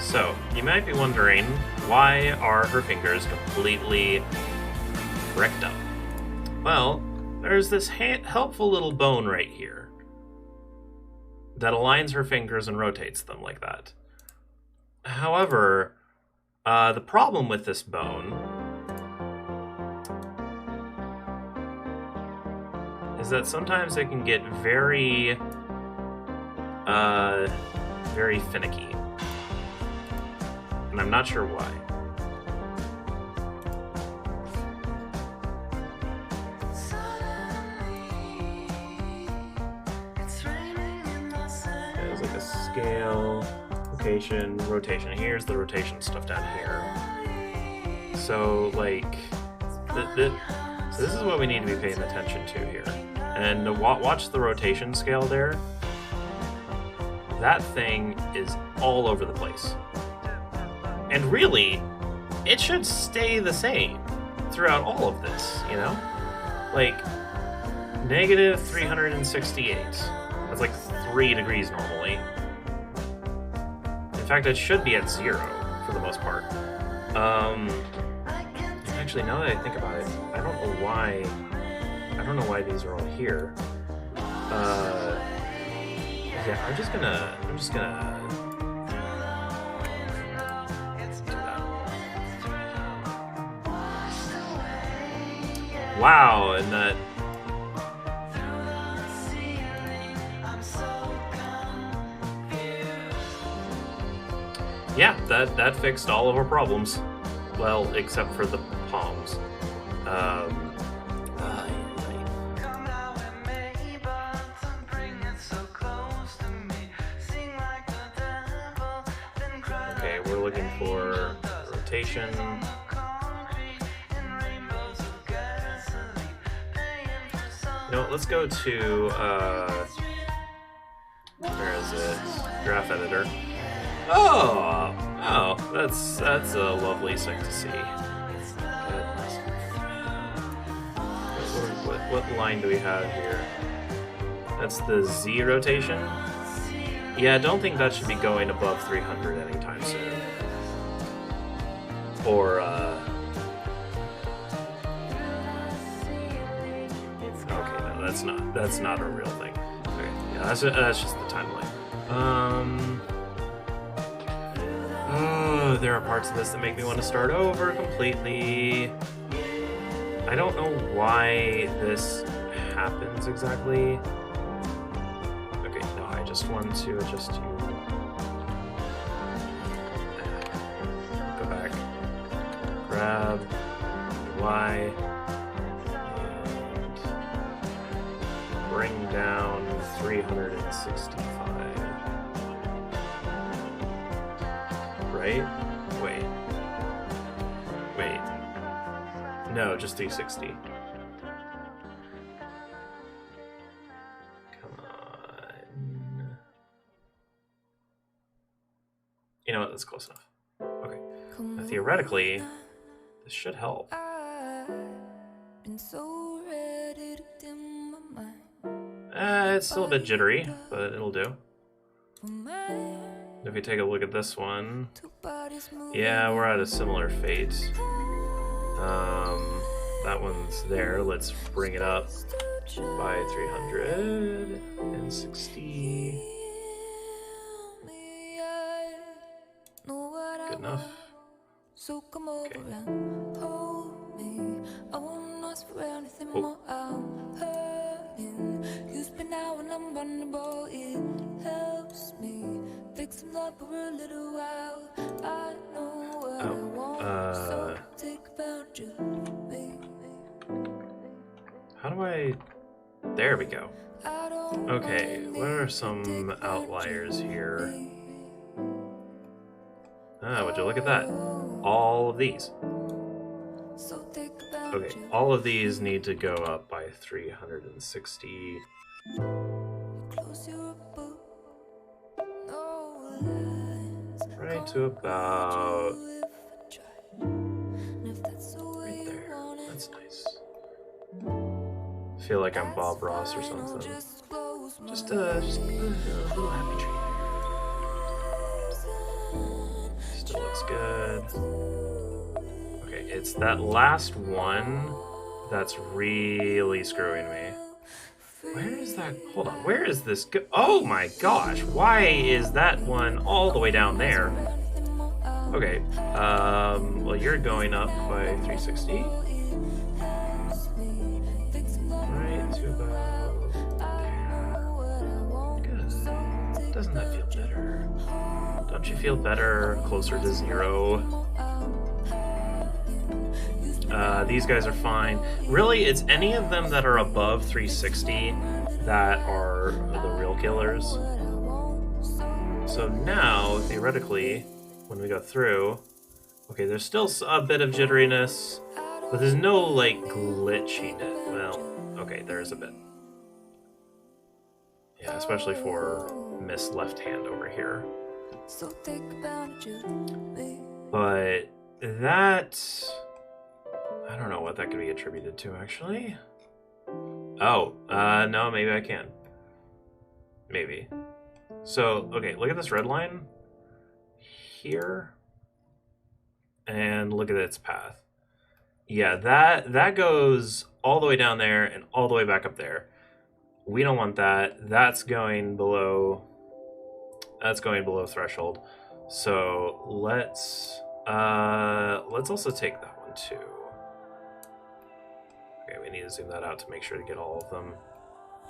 Speaker 1: So, you might be wondering, why are her fingers completely wrecked up? Well, there's this helpful little bone right here that aligns her fingers and rotates them like that. However, the problem with this bone is that sometimes it can get very, very finicky. And I'm not sure why. There's like a scale, location, rotation. Here's the rotation stuff down here. So, like, so this is what we need to be paying attention to here. And watch the rotation scale there. That thing is all over the place. And really, it should stay the same throughout all of this, you know? Like, negative 368. That's like 3 degrees normally. In fact, it should be at 0 for the most part. Actually, now that I think about it, I don't know why these are all here. Yeah, I'm just gonna do that. Wow, and that. Yeah, that fixed all of our problems. Well, except for the palms. Okay, we're looking for rotation. No, let's go to where is it? Graph editor. Oh, that's a lovely sight to see. What line do we have here? That's the Z rotation. Yeah, I don't think that should be going above 300 anytime soon. Or okay, no, that's not a real thing. Okay, yeah, that's just the timeline. Oh, there are parts of this that make me want to start over completely. I don't know why this happens exactly. Okay, no, I just want to adjust you. Go back. Grab Y. And bring down 365. right? Wait. Wait. No, just 360. Come on. You know what? That's close enough. Okay. Now, theoretically, this should help. It's still a bit jittery, but it'll do. If we take a look at this one, yeah, we're at a similar fate. That one's there. Let's bring it up by 360. Good enough.
Speaker 4: So come over
Speaker 1: Okay.
Speaker 4: and hold me. I won't ask for anything more. I'm hurting. You spin out when I'm vulnerable. It helps me fix some love for a little while. I know what I want. So take advantage of me.
Speaker 1: How do I... There we go. Okay, what are some outliers here? Ah, would you look at that? All of these. Okay, all of these need to go up by 360. Right to about... right there. That's nice. I feel like I'm Bob Ross or something. Just a little happy tree. Still looks good. Okay, it's that last one that's really screwing me. Where is that? Hold on. Where is this? Oh my gosh. Why is that one all the way down there? Okay. Well, you're going up by 360. Right to about there. Good. Doesn't that feel better? Don't you feel better closer to 0? These guys are fine. Really, it's any of them that are above 360 that are the real killers. So now, theoretically, when we go through, okay, there's still a bit of jitteriness, but there's no, like, glitchiness. Well, okay, there's a bit. Yeah, especially for Miss Left Hand over here. But that... I don't know what that could be attributed to, actually. Oh, no, maybe I can. Maybe. So, okay, look at this red line here. And look at its path. Yeah, that goes all the way down there and all the way back up there. We don't want that. That's going below threshold. So let's also take that one too. Okay, we need to zoom that out to make sure to get all of them.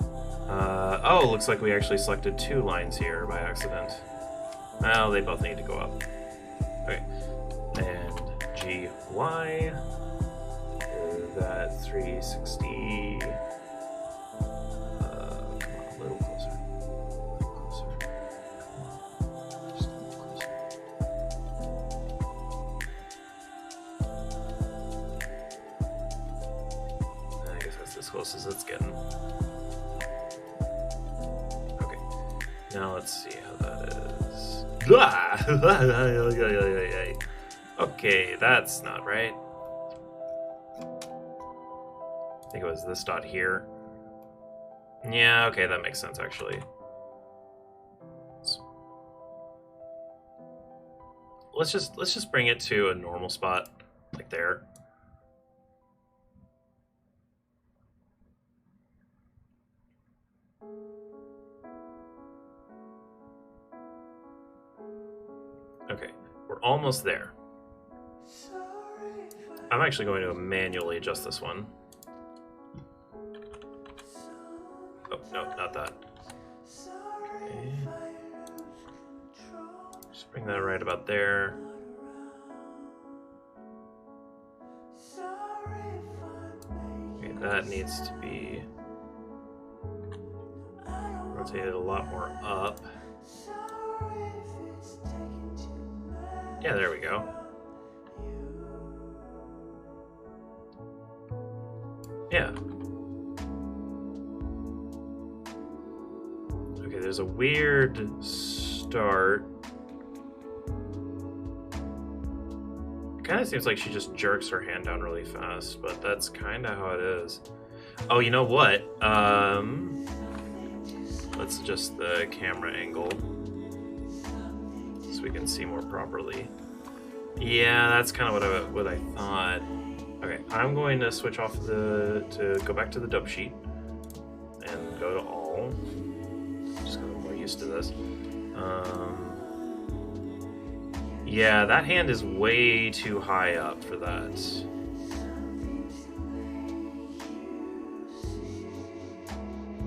Speaker 1: Oh, looks like we actually selected 2 lines here by accident. Well, they both need to go up. Okay, and GY, that 360. Come on, a little closer. Just a little closer. I guess that's as close as it's getting. Okay, now let's see how that is. Okay, that's not right. I think it was this dot here. Yeah, okay, that makes sense actually. Let's just bring it to a normal spot, like there. Okay, we're almost there. I'm actually going to manually adjust this one. Oh, no, not that. Okay. Just bring that right about there. Okay, that needs to be rotated a lot more up. Yeah, there we go. Yeah. Okay, there's a weird start. Kind of seems like she just jerks her hand down really fast, but that's kind of how it is. Oh, you know what? Let's adjust the camera angle so we can see more properly. Yeah, that's kind of what I thought. Okay, I'm going to switch off to go back to the dub sheet and go to all. Just got more used to this. Yeah, that hand is way too high up for that.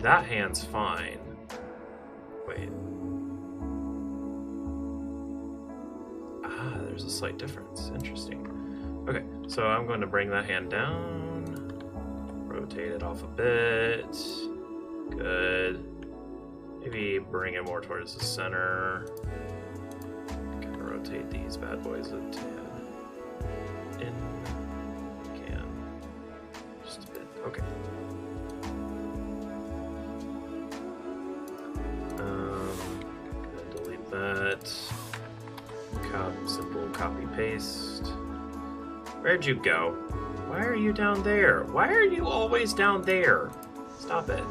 Speaker 1: That hand's fine. Wait. Ah, there's a slight difference. Interesting. Okay, so I'm going to bring that hand down, rotate it off a bit. Good. Maybe bring it more towards the center. Kind of rotate these bad boys a tad. In. Can. Just a bit. Okay. Gonna delete that. Simple copy paste. Where'd you go? Why are you down there? Why are you always down there? Stop it.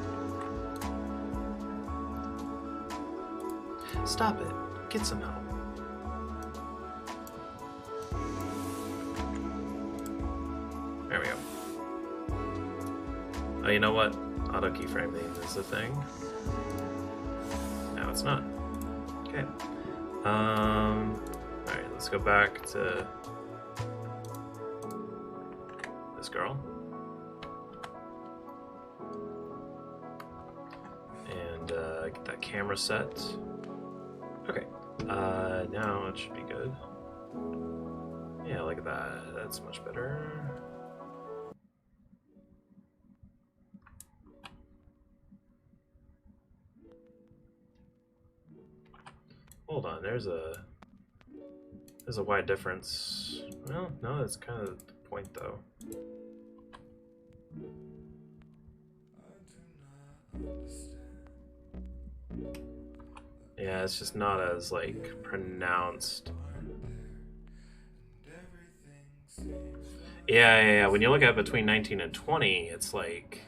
Speaker 1: Stop it. Get some help. There we go. Oh, you know what? Auto keyframing is a thing. No, it's not. Okay. Alright, let's go back to this girl. And get that camera set. Okay. Now it should be good. Yeah, look at that. That's much better. Hold on, there's a wide difference. Well, no, that's kind of the point, though. Yeah, it's just not as, like, pronounced. Yeah. When you look at between 19 and 20, it's like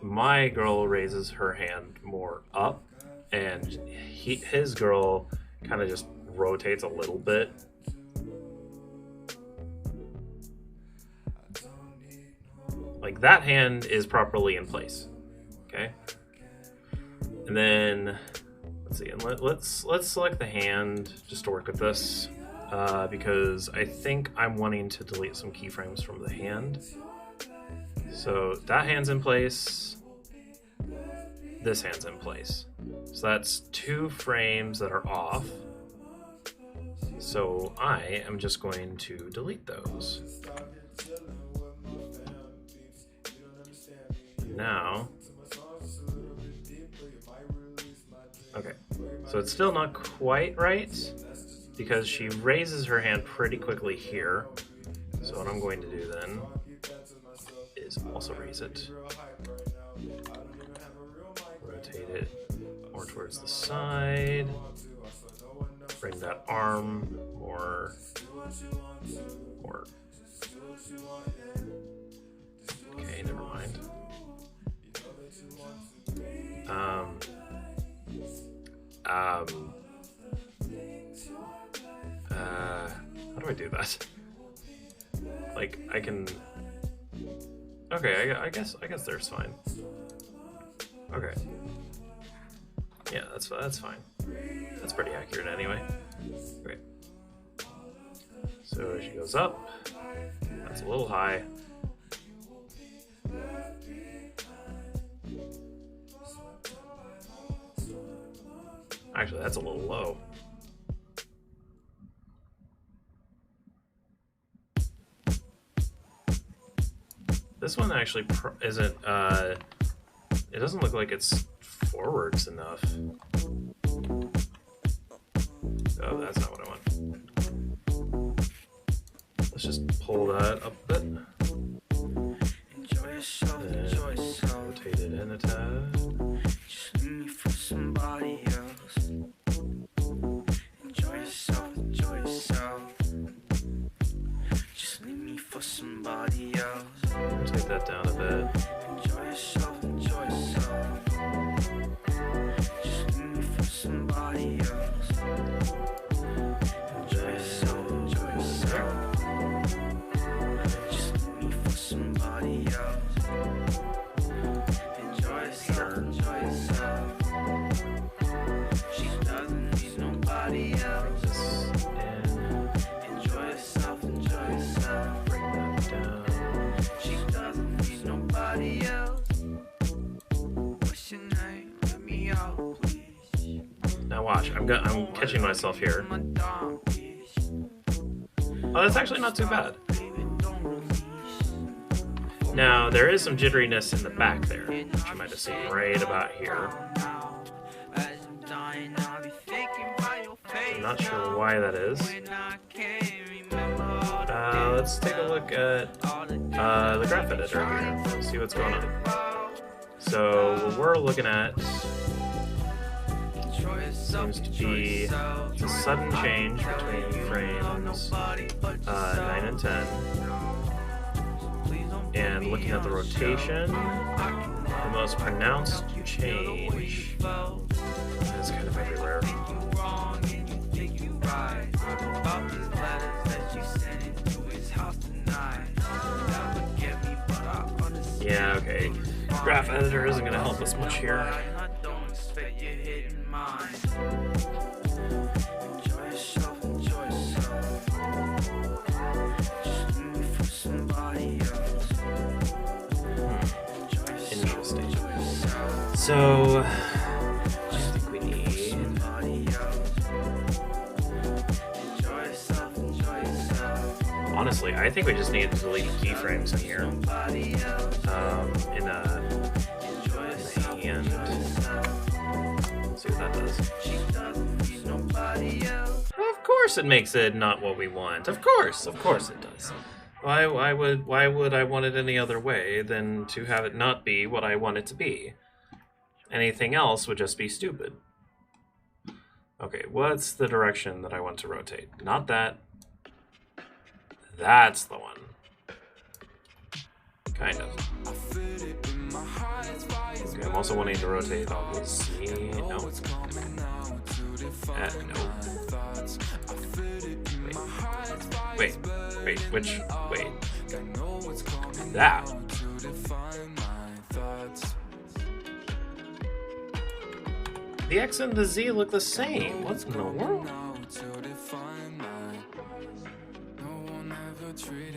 Speaker 1: my girl raises her hand more up, and his girl kind of just rotates a little bit. Like, that hand is properly in place. Okay? And then let's see, and let's select the hand just to work with this, because I think I'm wanting to delete some keyframes from the hand. So that hand's in place. This hand's in place. So that's 2 frames that are off. So I am just going to delete those. Now, okay, so it's still not quite right because she raises her hand pretty quickly here. So what I'm going to do then is also raise it. Rotate it more towards the side. Bring that arm more. Okay, never mind. How do I do that? Like, I can. Okay, I guess there's fine. Okay. Yeah, that's fine. That's pretty accurate anyway. Okay. So she goes up. That's a little high. Actually, that's a little low. This one actually isn't, it doesn't look like it's forwards enough. Oh, that's not what I want. Let's just pull that up a bit.
Speaker 5: Enjoy yourself,
Speaker 1: Then
Speaker 5: enjoy yourself.
Speaker 1: rotate it in a tad.
Speaker 5: Just leave me for somebody else. Enjoy yourself, enjoy yourself. Just leave me for somebody else.
Speaker 1: Take that down a bit.
Speaker 5: Enjoy yourself, enjoy yourself. Just leave me for somebody else. Enjoy yourself, enjoy yourself. Just leave me for somebody else. Enjoy yourself, enjoy yourself. She doesn't need nobody else.
Speaker 1: This in.
Speaker 5: Enjoy yourself, enjoy yourself.
Speaker 1: Bring that down.
Speaker 5: She doesn't need nobody else. What's your name? Let me out, please.
Speaker 1: Now watch. I'm catching myself here.
Speaker 5: My dog, please.
Speaker 1: Oh, that's actually not too bad.
Speaker 5: Baby, don't release.
Speaker 1: Now there is some jitteriness in the back there, which you might have seen right about here.
Speaker 5: As I'm dying, I'll be thinking about your face.
Speaker 1: I'm not sure why that is.
Speaker 5: When I can't remember all the
Speaker 1: Let's take a look at the graph editor here. See what's going on. So what we're looking at seems to be a sudden change between frames 9 and 10. And looking at the rotation, the most pronounced change is kind of everywhere. Yeah, okay. Graph editor isn't going to help us much here.
Speaker 5: I don't expect you hitting mine. Enjoy yourself, enjoy yourself. Just leave me for somebody else. Enjoy yourself,
Speaker 1: Interesting.
Speaker 5: enjoy yourself.
Speaker 1: So, I think we need...
Speaker 5: Somebody else. Enjoy yourself, enjoy yourself.
Speaker 1: Honestly, I think we just need to delete keyframes in here.
Speaker 5: Somebody else.
Speaker 1: In a hand. Let's see what that does.
Speaker 5: She doesn't need nobody else.
Speaker 1: Of course it makes it not what we want. Of course it does. Why would I want it any other way than to have it not be what I want it to be? Anything else would just be stupid. Okay, what's the direction that I want to rotate? Not that. That's the one. Kind of. Okay, I'm also wanting to rotate on the C. No. No. Wait, which? Wait. That. The X and the Z look the same. What in the world?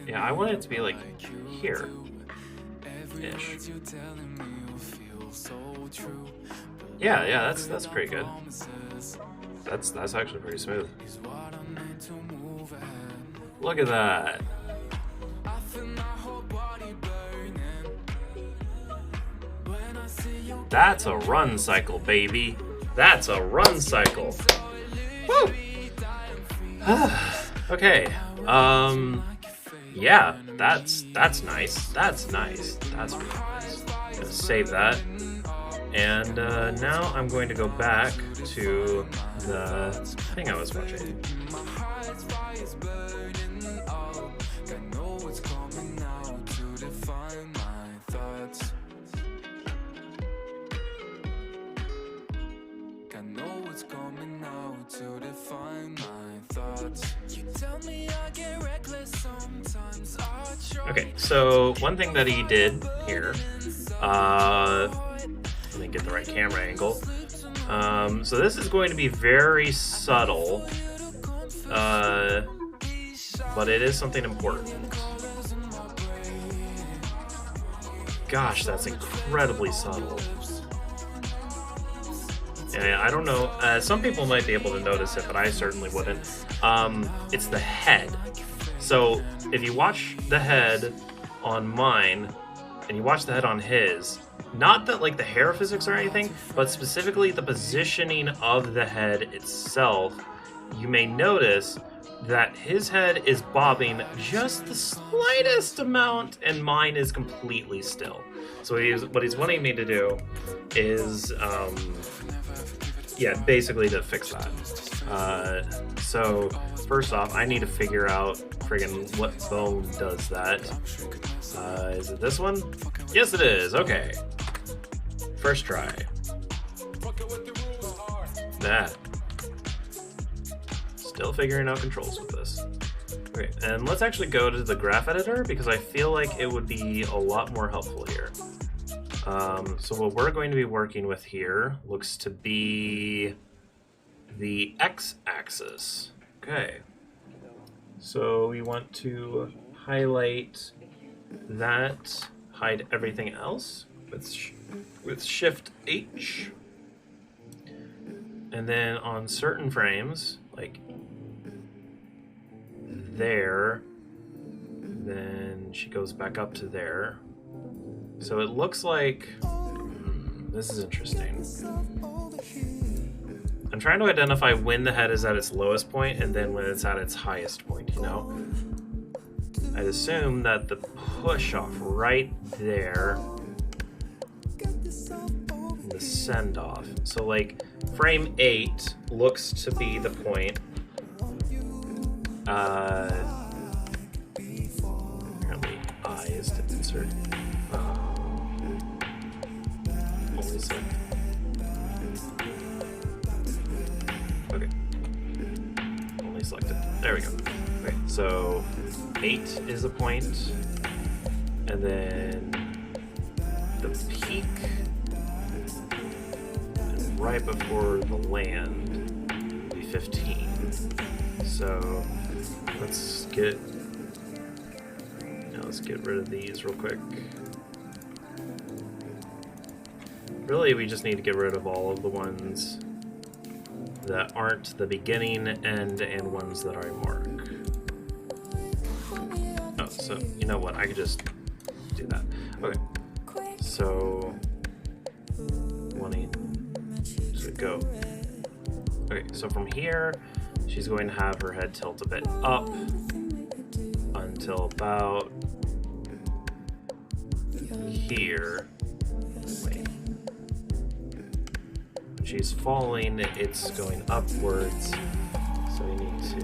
Speaker 1: Yeah, I want it to be like here. Ish. Yeah, that's pretty good. That's actually pretty smooth. Look at that. That's a run cycle, baby. That's a run cycle. Woo! Okay. Yeah, that's nice. That's nice. That's really nice. I'm gonna save that. And now I'm going to go back to the thing I was watching. Okay, so one thing that he did here, let me get the right camera angle. So this is going to be very subtle, but it is something important. Gosh, that's incredibly subtle. And I don't know, some people might be able to notice it, but I certainly wouldn't. It's the head. So if you watch the head on mine, and you watch the head on his, not that like the hair physics or anything, but specifically the positioning of the head itself, you may notice that his head is bobbing just the slightest amount, and mine is completely still. So what he's wanting me to do is, basically to fix that. So first off, I need to figure out friggin' what bone does that. Is it this one? Yes, it is. Okay. First try. That. Still figuring out controls with this. Okay, and let's actually go to the graph editor because I feel like it would be a lot more helpful here. So what we're going to be working with here looks to be the x-axis. Okay. So we want to highlight that, hide everything else with Shift H. And then on certain frames, like there, then she goes back up to there. So it looks like, this is interesting. I'm trying to identify when the head is at its lowest point and then when it's at its highest point, you know? I'd assume that the push off right there, and the send off. So like frame 8 looks to be the point. Apparently I is to insert. Only select. Okay. Only selected. There we go. Okay, so 8 is the point, and then the peak, and right before the land will be 15. So let's get rid of these real quick. Really, we just need to get rid of all of the ones that aren't the beginning, end, and ones that I mark. Oh, so you know what? I could just do that. Okay. So wanting to go. Okay, so from here, she's going to have her head tilt a bit up until about here. Wait. When she's falling, it's going upwards. So we need to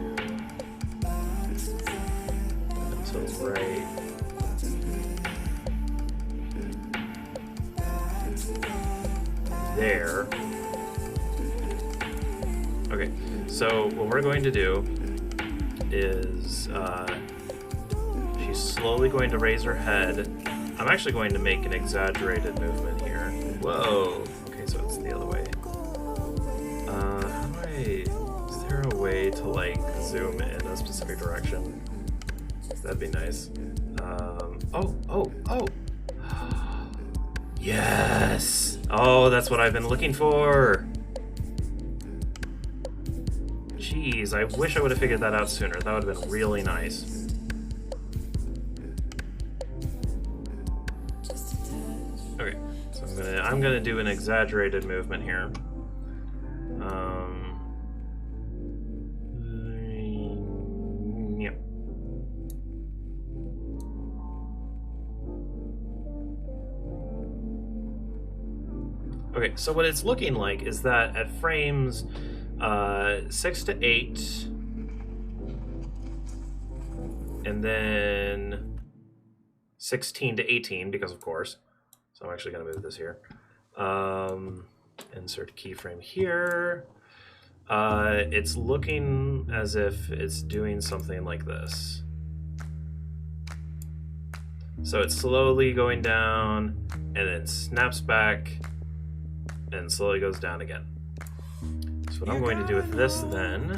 Speaker 1: until right there. Okay, so what we're going to do is she's slowly going to raise her head. I'm actually going to make an exaggerated movement here. Whoa! Okay, so it's the other way. Is there a way to like zoom in a specific direction? That'd be nice. Oh! Yes! Oh, that's what I've been looking for! Jeez, I wish I would have figured that out sooner. That would have been really nice. Okay, so I'm gonna do an exaggerated movement here. Yep. Okay, so what it's looking like is that at frames 6 to 8, and then 16 to 18, because of course. So I'm actually going to move this here. Insert keyframe here. It's looking as if it's doing something like this. So it's slowly going down, and then snaps back, and slowly goes down again. So what I'm going to do with this then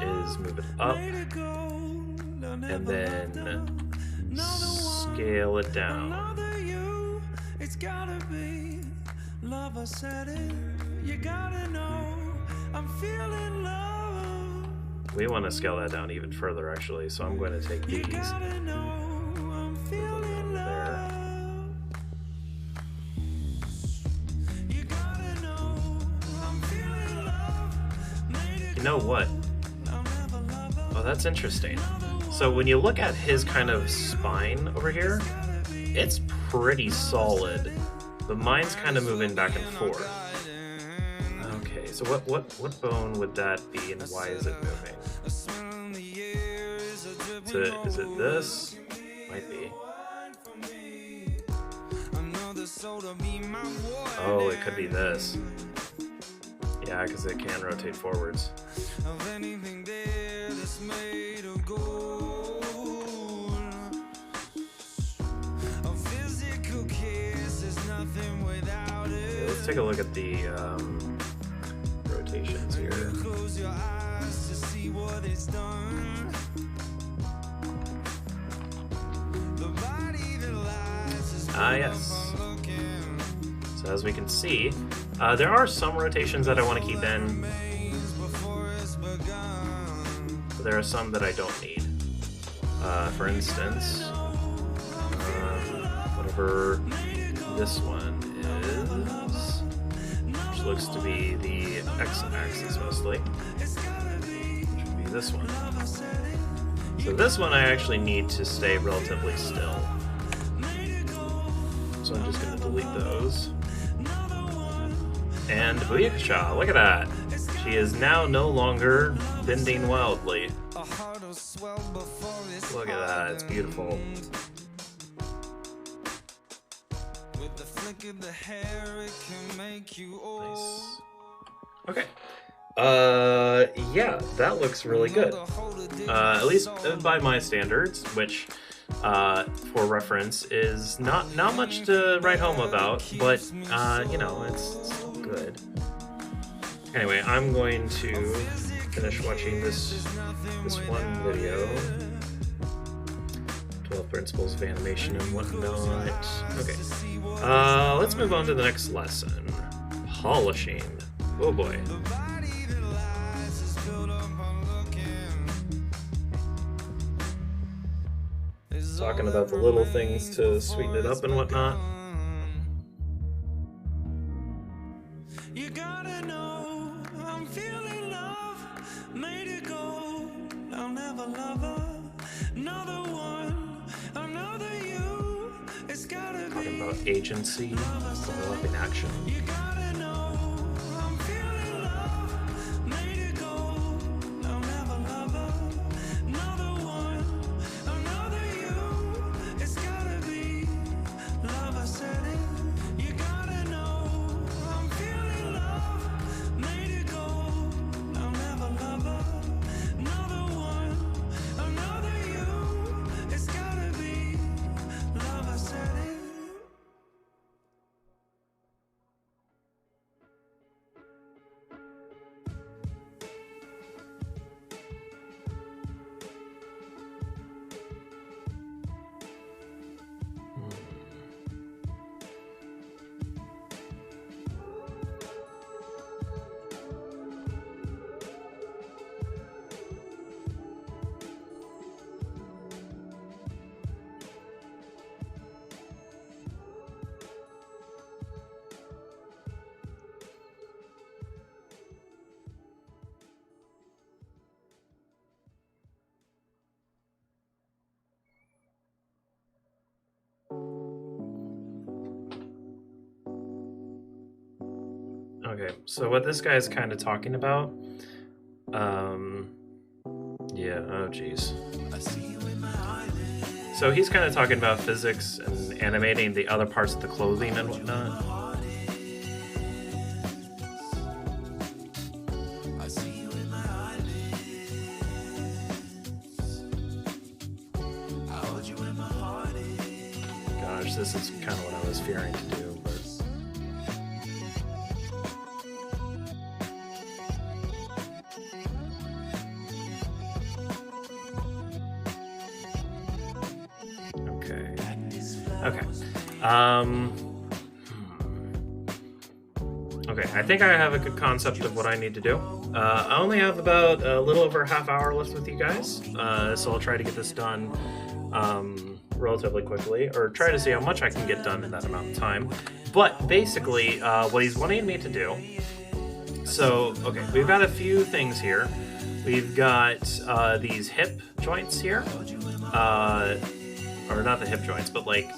Speaker 1: is move it up and then scale it down.
Speaker 5: It's gotta be love, I said it. You gotta know I'm feeling love.
Speaker 1: We want to scale that down even further actually, so I'm going to take these.
Speaker 5: You gotta know I'm feeling love. You gotta know I'm feeling love.
Speaker 1: You know what?
Speaker 5: I'll never love
Speaker 1: that's interesting. So when you look at his kind of spine over here, it's pretty solid, but mine's kind of moving back and forth. Okay, so what bone would that be, and why is it moving? Is it this? Might be. Oh, it could be this. Yeah, because it can rotate forwards. Okay, let's take a look at the rotations here. Ah, yes. So as we can see, there are some rotations that I want to keep in, but there are some that I don't need. For instance, whatever this one is, which looks to be the x-axis mostly, which would be this one. So this one I actually need to stay relatively still. So I'm just going to delete those. And Booyakasha, look at that. She is now no longer bending wildly. Look at that, it's beautiful. Nice. Okay. Yeah, that looks really good. At least by my standards, which for reference is not much to write home about, but you know, it's still good. Anyway, I'm going to finish watching this one video. 12 principles of animation and whatnot. Okay. Let's move on to the next lesson. Polishing. Oh boy. Talking about the little things to sweeten it up and whatnot.
Speaker 5: You gotta know I'm feeling love, made it go. I'll never love another one, another you. It's gotta
Speaker 1: Talking about agency, developing action.
Speaker 5: You gotta know I'm feeling love, made it go. I'll never love another one, another you. It's gotta be love, I said it. You gotta know I'm feeling love, made it go. I'll never love another one, another you. It's gotta be love, I said it.
Speaker 1: Okay, so what this guy is kind of talking about, yeah, oh geez. So he's kind of talking about physics and animating the other parts of the clothing and whatnot. Gosh, this is kind of what I was fearing to do, but... Okay. Okay, I think I have a good concept of what I need to do. I only have about a little over a half hour left with you guys, so I'll try to get this done relatively quickly, or try to see how much I can get done in that amount of time. But basically, what he's wanting me to do... So, okay, we've got a few things here. we've got these hip joints here, or not the hip joints, but like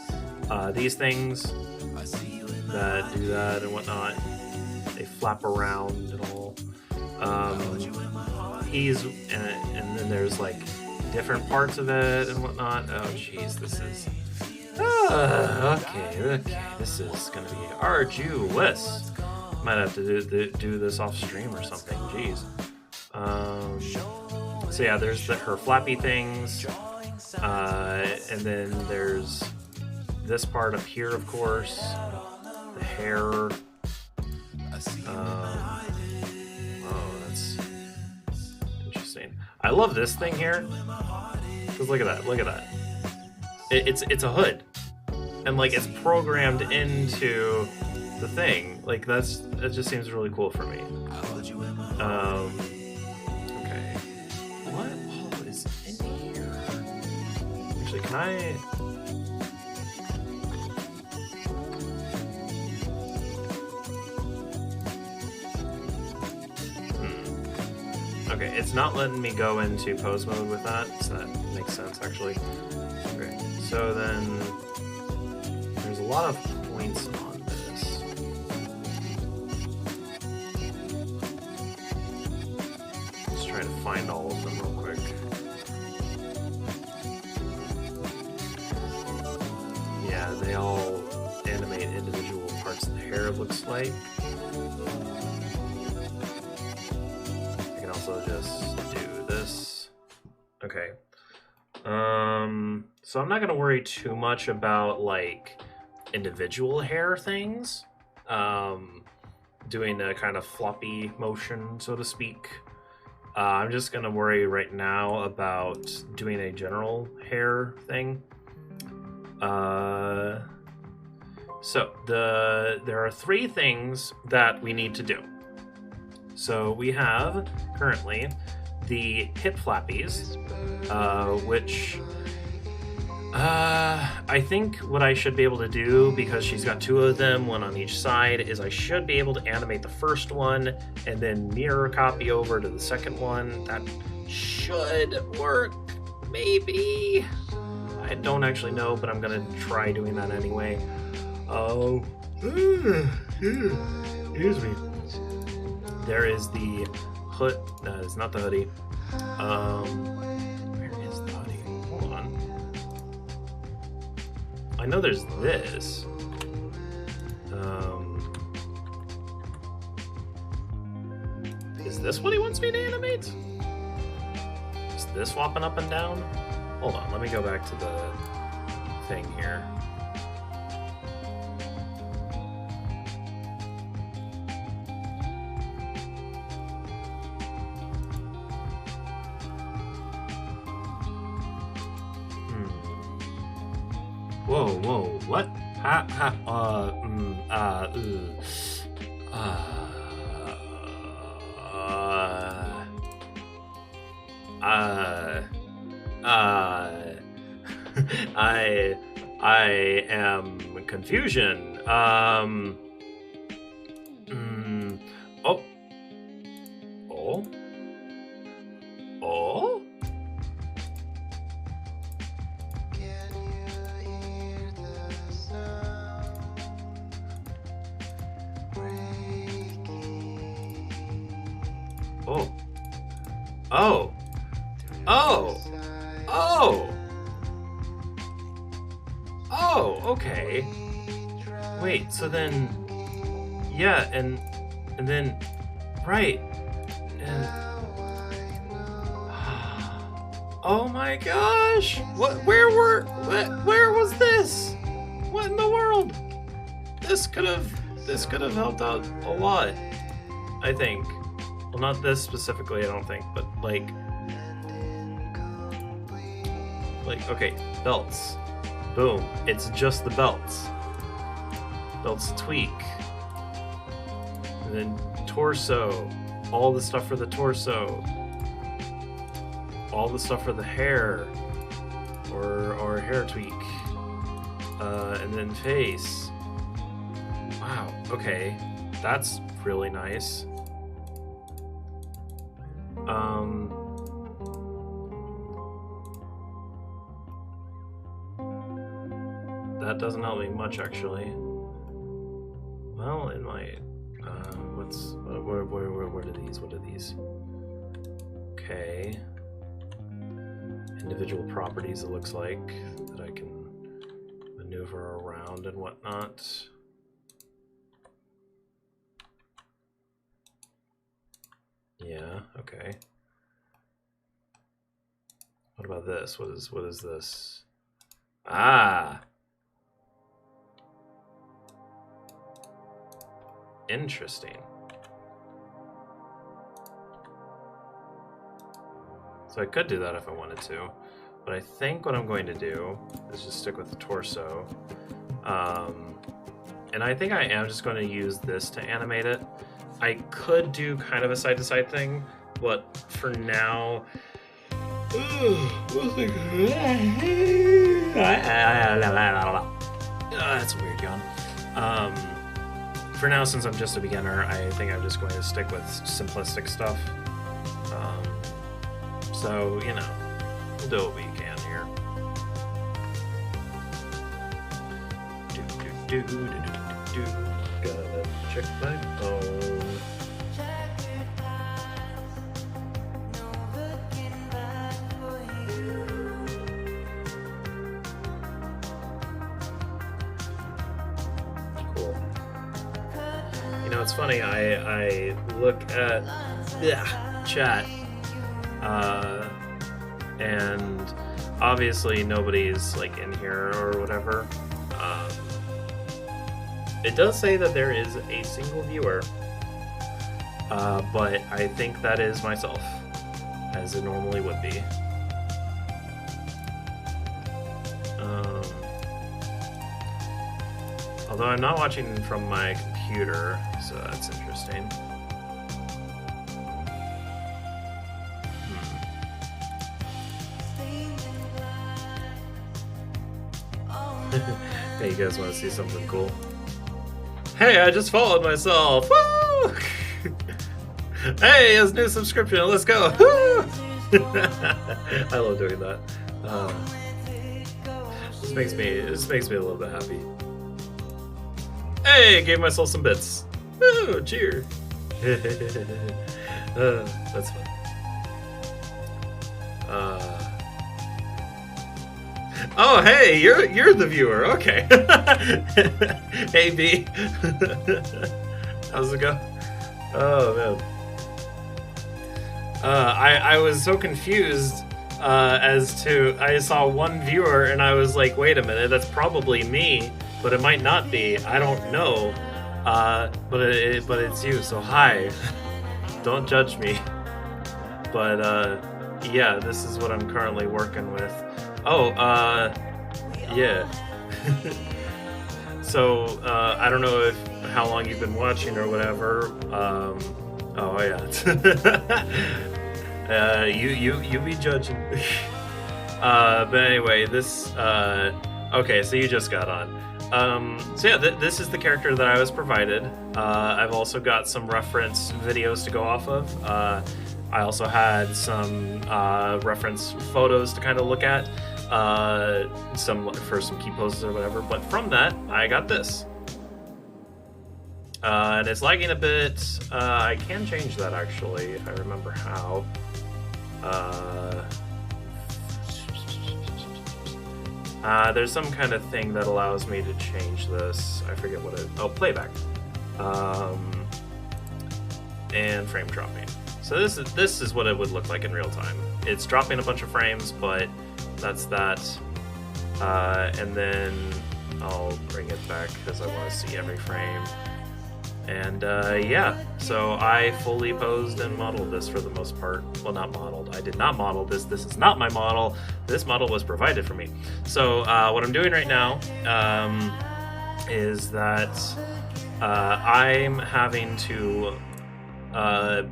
Speaker 1: these things that do that and whatnot. They flap around and all. He's and then there's like different parts of it and whatnot. Oh jeez, this is okay. This is gonna be arduous. Might have to do this off stream or something. Jeez. So yeah, there's her flappy things, and then there's this part up here, of course, the hair. Oh, that's interesting. I love this thing here, because look at that. Look at that. It's a hood, and like it's programmed into the thing. Like it just seems really cool for me. Okay. What all is in here? Actually, can I? Okay, it's not letting me go into pose mode with that, so that makes sense actually. Okay, so then there's a lot of points on this. Let's try to find all of them real quick. Yeah, they all animate individual parts of the hair, it looks like. Also just do this. Okay. So I'm not gonna worry too much about like individual hair things. Doing a kind of floppy motion, so to speak. I'm just gonna worry right now about doing a general hair thing. So there are 3 things that we need to do. So we have currently the hip flappies, which I think what I should be able to do, because she's got 2 of them, 1 on each side, is I should be able to animate the first one and then mirror copy over to the second one. That should work, maybe. I don't actually know, but I'm gonna try doing that anyway. Oh, excuse me. There is the hood. No, it's not the hoodie. Where is the hoodie? Hold on. I know there's this. Is this what he wants me to animate? Is this swapping up and down? Hold on, let me go back to the thing here. Whoa, what? I am confusion. Oh. Oh, okay. Wait, so then, yeah, and then, right, and, oh my gosh, where was this? What in the world? This could have helped out a lot, I think. Well, not this specifically, I don't think, but like, okay, belts. Boom. It's just the belts. Belts tweak. And then torso. All the stuff for the torso. All the stuff for the hair. Or hair tweak. And then face. Wow. Okay. That's really nice. doesn't help me much, actually. Well, it might. What are these? What are these? Okay. Individual properties, it looks like, that I can maneuver around and whatnot. Yeah, okay. What about this? What is this? Ah! Interesting. So I could do that if I wanted to, but I think what I'm going to do is just stick with the torso. And I think I am just going to use this to animate it. I could do kind of a side-to-side thing, but for now... That's a weird yawn. For now, since I'm just a beginner, I think I'm just going to stick with simplistic stuff. So, you know, we'll do what we can here. Gotta check my phone. Cool. You know, it's funny, I look at chat, and obviously nobody's like in here or whatever. It does say that there is a single viewer, but I think that is myself, as it normally would be. Although I'm not watching from my computer, so that's interesting. Hey, you guys want to see something cool? Hey, I just followed myself! Woo! Hey, it's a new subscription, let's go! Woo! I love doing that. This makes me a little bit happy. Hey, gave myself some bits. Woo, cheer! That's fun. Oh, hey, you're the viewer. Okay. Hey, B. How's it go? Oh man. I was so confused as to I saw one viewer and I was like, wait a minute, that's probably me, but it might not be. I don't know. But it's you. So hi. Don't judge me. But yeah, this is what I'm currently working with. Oh, yeah. So, I don't know how long you've been watching or whatever. Oh, yeah. You be judging. But anyway, this, okay, so you just got on. So yeah, this is the character that I was provided. I've also got some reference videos to go off of. I also had some reference photos to kind of look at, for some key poses or whatever. But from that, I got this, and it's lagging a bit. I can change that actually if I remember how. There's some kind of thing that allows me to change this. I forget what it. Oh, playback, and frame dropping. So this is what it would look like in real time. It's dropping a bunch of frames, but that's that. And then I'll bring it back because I want to see every frame. And yeah, so I fully posed and modeled this for the most part. Well, not modeled. I did not model this. This is not my model. This model was provided for me. So what I'm doing right now is that I'm having to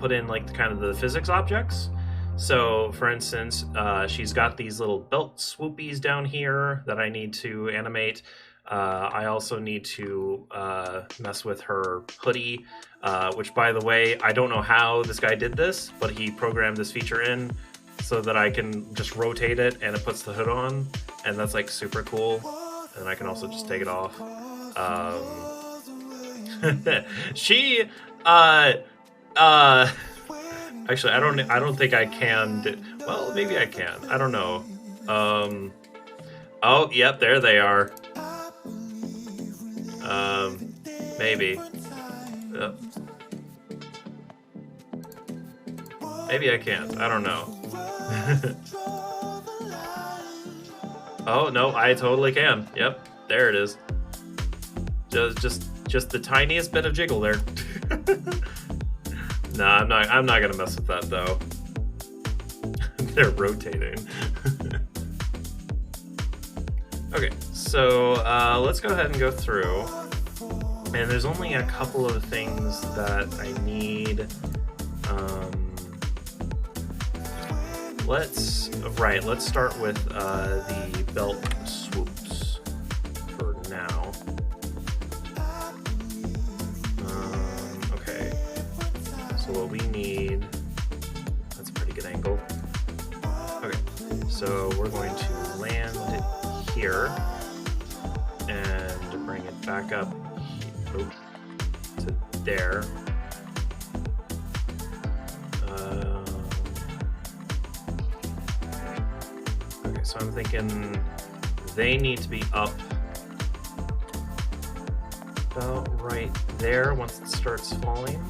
Speaker 1: put in like kind of the physics objects. So for instance, she's got these little belt swoopies down here that I need to animate. I also need to mess with her hoodie, which by the way, I don't know how this guy did this, but he programmed this feature in so that I can just rotate it and it puts the hood on, and that's like super cool. and I can also just take it off. She, actually, I don't think I can. Well, maybe I can. I don't know. Oh, yep, there they are. Maybe. Maybe I can't. I don't know. Oh no, I totally can. Yep, there it is. Just the tiniest bit of jiggle there. Nah, I'm not gonna mess with that though. They're rotating. Okay, so let's go ahead and go through. And there's only a couple of things that I need. Let's start with the belt swoops for now. Okay, so what we need, that's a pretty good angle. Okay, so we're going to land it here and bring it back up to there. Okay, so I'm thinking they need to be up about right there once it starts falling.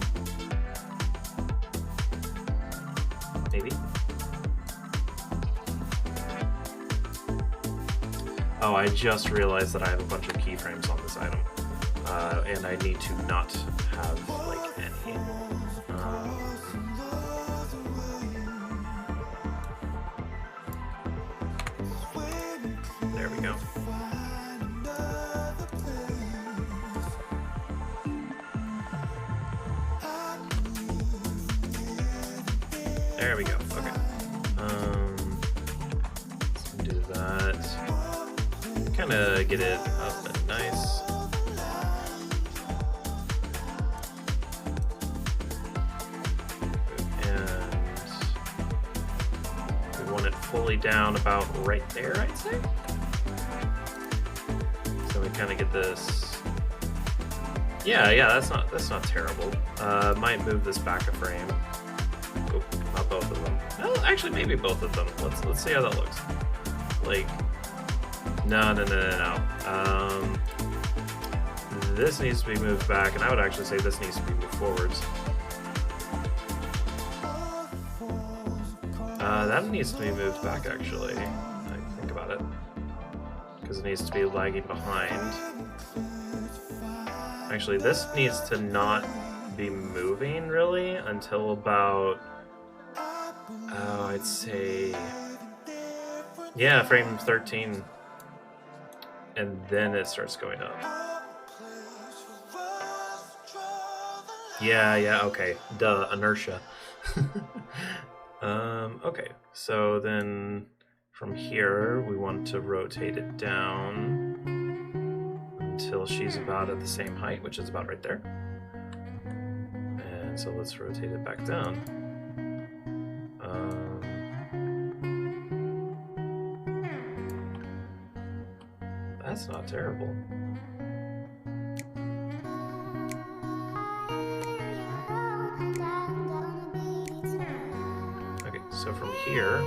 Speaker 1: Maybe. Oh, I just realized that I have a bunch of keyframes on this item. And I need to not have, like, any. There we go. There we go. Okay. Let's do that. Kind of get it up and nice. And we want it fully down about right there, I'd say. So we kind of get this. Yeah, that's not terrible. Might move this back a frame. Oh, not both of them. Well, actually, maybe both of them. Let's see how that looks. Like, no. This needs to be moved back, and I would actually say this needs to be moved forwards. That needs to be moved back, actually. I think about it. Because it needs to be lagging behind. Actually, this needs to not be moving, really, until about... Oh, I'd say... Yeah, frame 13. And then it starts going up. Yeah, okay. Duh, inertia. Okay, so then from here, we want to rotate it down until she's about at the same height, which is about right there. And so let's rotate it back down. That's not terrible. Okay, so from here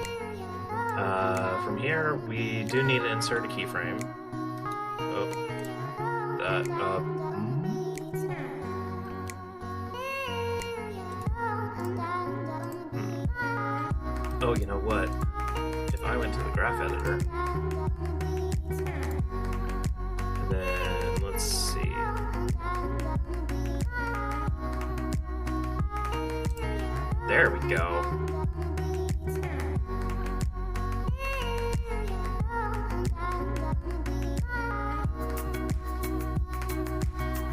Speaker 1: we do need to insert a keyframe. Oh, that Oh, you know what? If I went to the graph editor. Then let's see. There we go.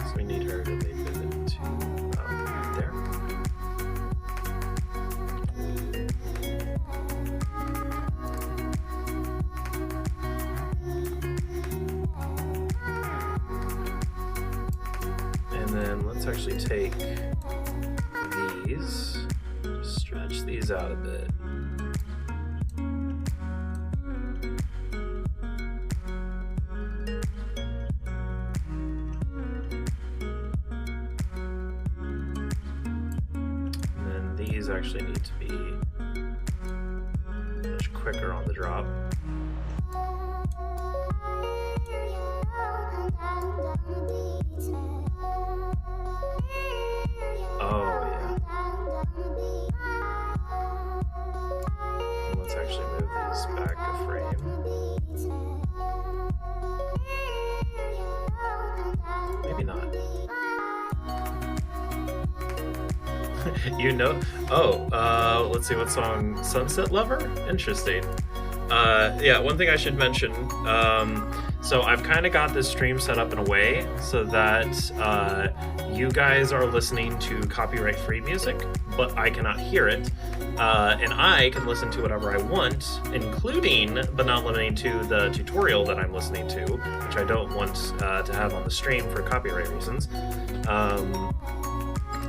Speaker 1: So we need her to make it into there. And then let's actually take these, stretch these out a bit. these actually need to be much quicker on the drop. Oh, yeah. Let's actually move these back a frame. Maybe not. You know? Oh, let's see, what song? Sunset Lover? Interesting. Yeah, one thing I should mention. So I've kind of got this stream set up in a way so that you guys are listening to copyright-free music, but I cannot hear it. And I can listen to whatever I want, including, but not limiting to, the tutorial that I'm listening to, which I don't want to have on the stream for copyright reasons.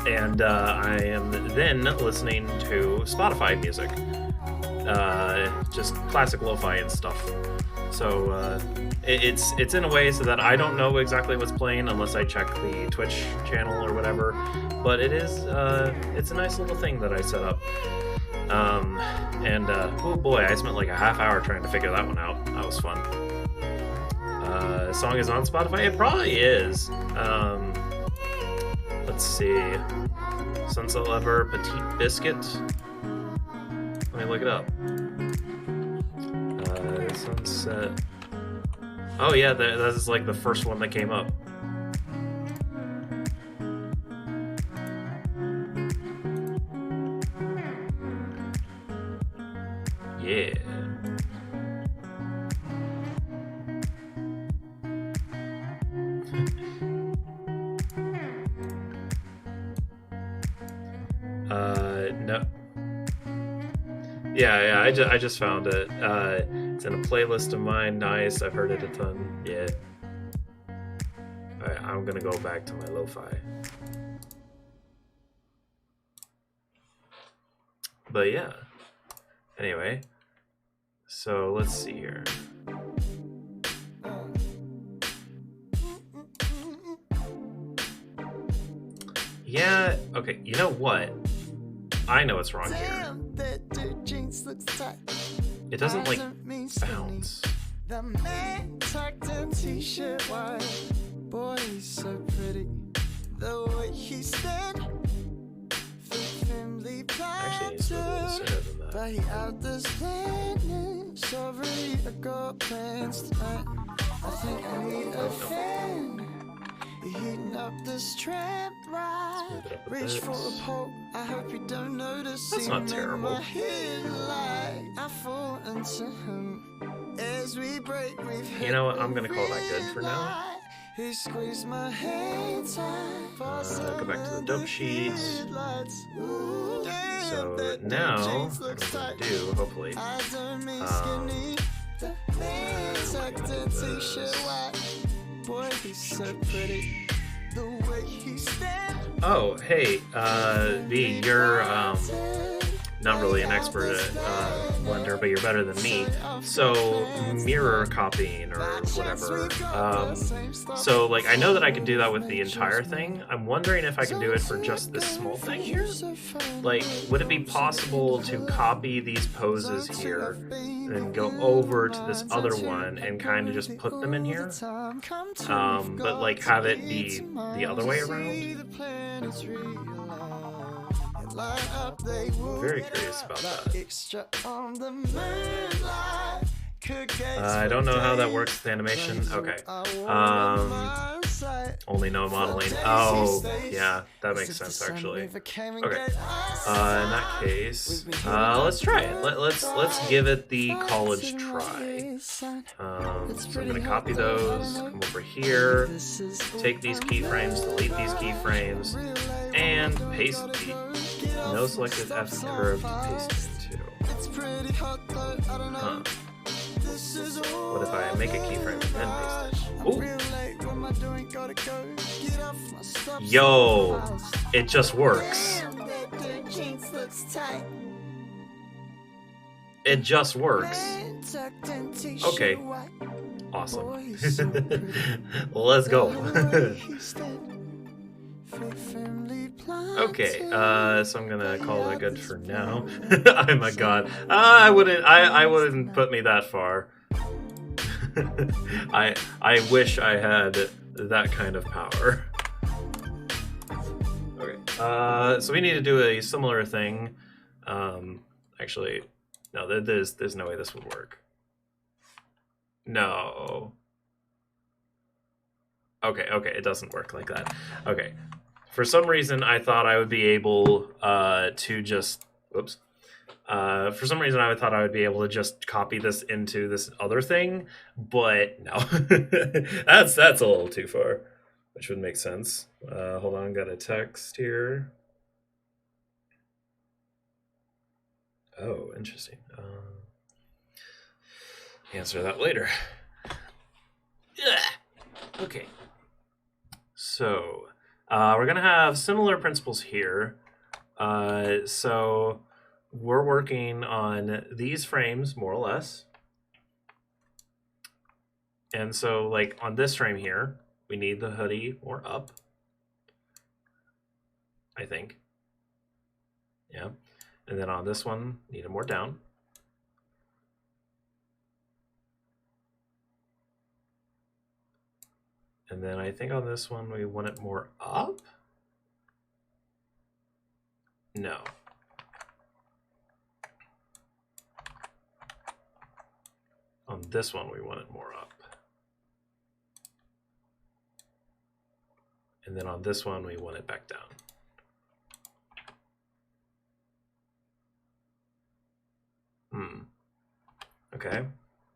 Speaker 1: And I am then listening to Spotify music, just classic lo-fi and stuff. So it's in a way so that I don't know exactly what's playing unless I check the Twitch channel or whatever. But it is it's a nice little thing that I set up. Oh boy, I spent like a half hour trying to figure that one out. That was fun. The song is on Spotify. It probably is. Let's see. Sunset Lover, Petite Biscuit. Let me look it up. Sunset. Oh yeah, that is like the first one that came up. Yeah. No. Yeah, I just found it. It's in a playlist of mine. Nice, I've heard it a ton. Yeah. Alright, I'm gonna go back to my lo-fi. But yeah. Anyway. So let's see here. Yeah, okay, you know what? I know what's wrong here. It doesn't like bounce.
Speaker 5: The man tucked in t-shirt white. Boy, he's so pretty. The way he stand. Family
Speaker 1: Actually, it's a little sooner than that.
Speaker 5: but he out this planet. Sorry, I got plans tonight. I think I need a fan. Heating up this tramp ride.
Speaker 1: Move it up a
Speaker 5: Reach
Speaker 1: bit.
Speaker 5: for a pole. I hope you don't notice.
Speaker 1: That's not
Speaker 5: him in
Speaker 1: terrible.
Speaker 5: my headlight. I fall into him as we break.
Speaker 1: You know what? I'm gonna call that good for now.
Speaker 5: He squeezed my hand tight.
Speaker 1: Go back to the dope sheets. So now, what I'm gonna do, hopefully,
Speaker 5: Boy, he's so pretty. The way he stands.
Speaker 1: oh, hey, V, you're, not really an expert at Blender, but you're better than me. So mirror copying or whatever. So like I know that I can do that with the entire thing. I'm wondering if I can do it for just this small thing here. Like, would it be possible to copy these poses here and go over to this other one and kind of just put them in here? But like have it be the other way around? Very curious about that. I don't know how that works with animation. Okay. Only no modeling. Oh, yeah, that makes sense actually. Okay. In that case, let's try it. Let's give it the college try. So I'm gonna copy those. Come over here. Take these keyframes. Delete these keyframes, and paste the. No selected F curve to paste it to. Huh. What if I make a keyframe and then paste it? Ooh. Yo, it just works. It just works. Okay. Awesome. Let's go. Okay, so I'm gonna call that good for now. Oh my god, I wouldn't put me that far. I wish I had that kind of power. Okay, so we need to do a similar thing. Actually, no, there's no way this would work. No. Okay, it doesn't work like that. Okay. For some reason, I thought I would be able to just... Whoops. For some reason, I thought I would be able to just copy this into this other thing, but no. That's a little too far, which would make sense. Hold on, got a text here. Oh, interesting. Answer that later. Okay. So... we're going to have similar principles here. So we're working on these frames, more or less. And so, like, on this frame here, we need the hoodie more up, I think. Yeah. And then on this one, need it more down. And then I think on this one, we want it more up? No. On this one, we want it more up. And then on this one, we want it back down. Okay.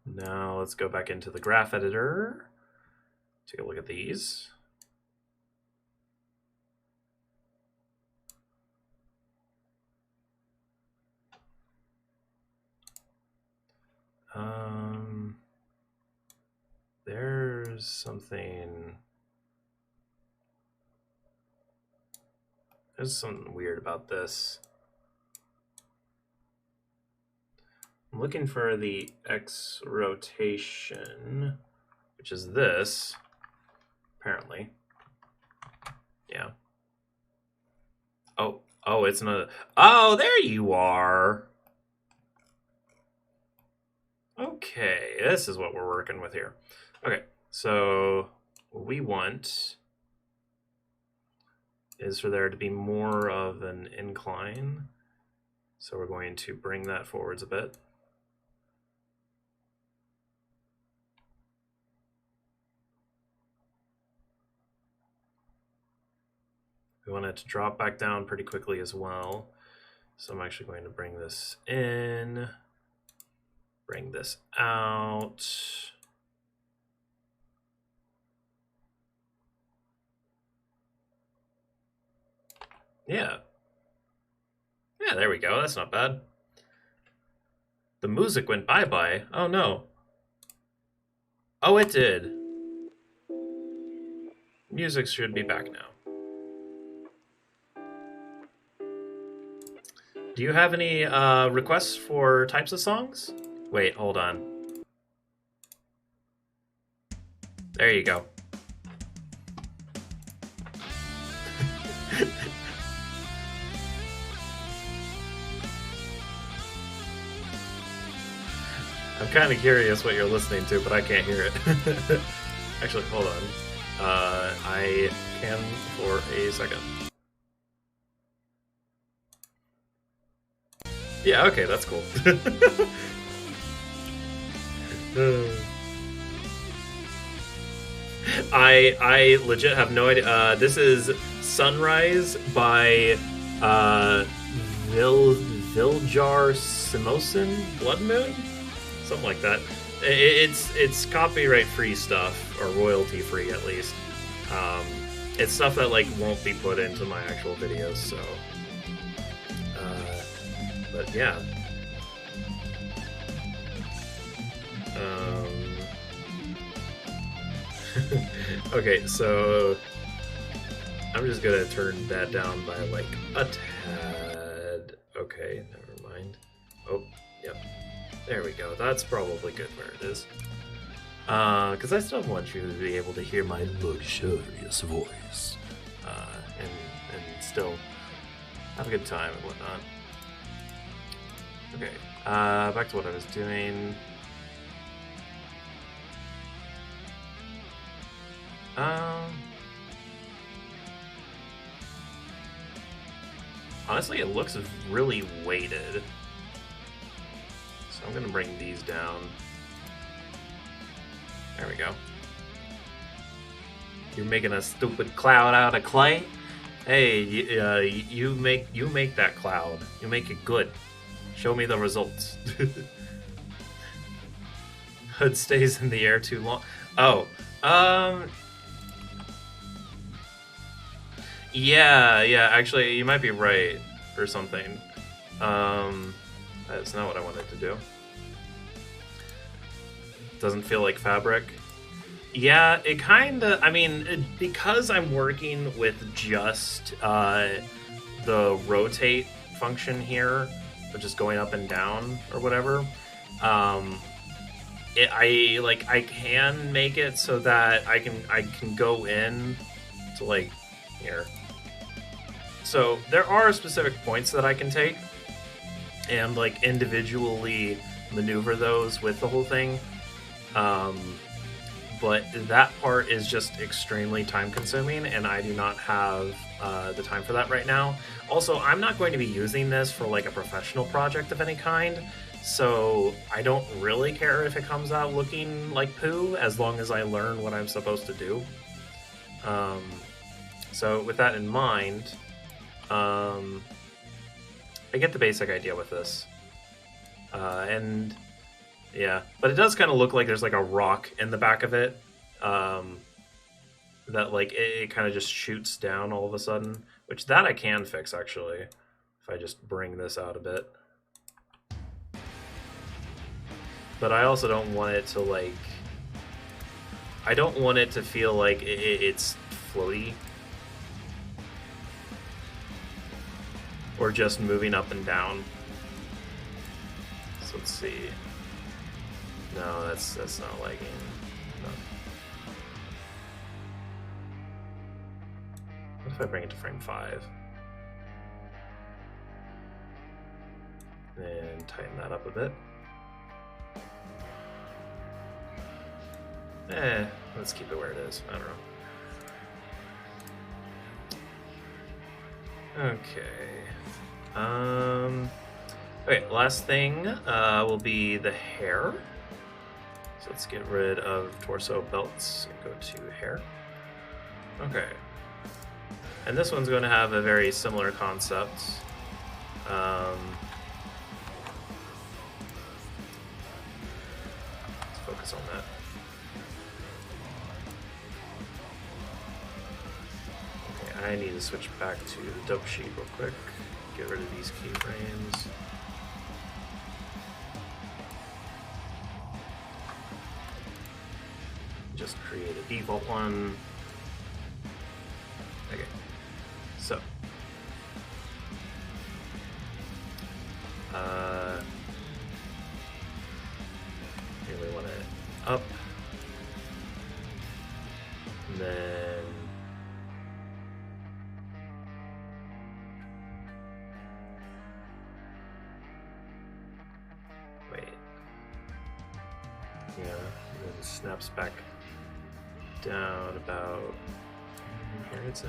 Speaker 1: Now let's go back into the graph editor. Take a look at these. There's something weird about this. I'm looking for the X rotation, which is this. Apparently. Yeah. Oh, it's not. Oh, there you are. Okay, this is what we're working with here. Okay, so what we want is for there to be more of an incline. So we're going to bring that forwards a bit. We want it to drop back down pretty quickly as well. So I'm actually going to bring this in, bring this out. Yeah. Yeah, there we go. That's not bad. The music went bye-bye. Oh, no. Oh, it did. Music should be back now. Do you have any requests for types of songs? Wait, hold on. There you go. I'm kind of curious what you're listening to, but I can't hear it. Actually, hold on. I can for a second. Yeah, okay, that's cool. I legit have no idea. This is Sunrise by Viljar Simosin, Blood Moon? Something like that. It's copyright free stuff, or royalty free at least. It's stuff that like won't be put into my actual videos, so but yeah. Okay, so I'm just gonna turn that down by like a tad. Okay, never mind. Oh, yep. There we go. That's probably good where it is. Because I still want you to be able to hear my luxurious voice, and still have a good time and whatnot. Okay, back to what I was doing. Honestly, it looks really weighted. So I'm gonna bring these down. There we go. You're making a stupid cloud out of clay? Hey, you make that cloud. You make it good. Show me the results. Hood stays in the air too long. Oh, yeah, actually, you might be right or something. That's not what I wanted to do. Doesn't feel like fabric. Yeah, it kind of, I mean, because I'm working with just the rotate function here, which is going up and down or whatever, I can make it so that I can go in to like here. So there are specific points that I can take and like individually maneuver those with the whole thing. But that part is just extremely time consuming and I do not have the time for that right now. Also, I'm not going to be using this for like a professional project of any kind, so I don't really care if it comes out looking like poo as long as I learn what I'm supposed to do. So with that in mind, I get the basic idea with this. And yeah, but it does kind of look like there's like a rock in the back of it, that like it kind of just shoots down all of a sudden, which that I can fix actually, if I just bring this out a bit. But I also don't want it to like, I don't want it to feel like it's floaty. Or just moving up and down. So let's see. No, that's not liking. No. What if I bring it to frame 5? And tighten that up a bit. Let's keep it where it is. I don't know. Okay. Okay, last thing will be the hair. So let's get rid of torso belts and go to hair. Okay. And this one's going to have a very similar concept. Let's focus on that. Okay, I need to switch back to the dope sheet real quick. Get rid of these keyframes. Just create a default one. Okay, so here we want it up, and then wait, yeah, and then it snaps back down about here, I'd say.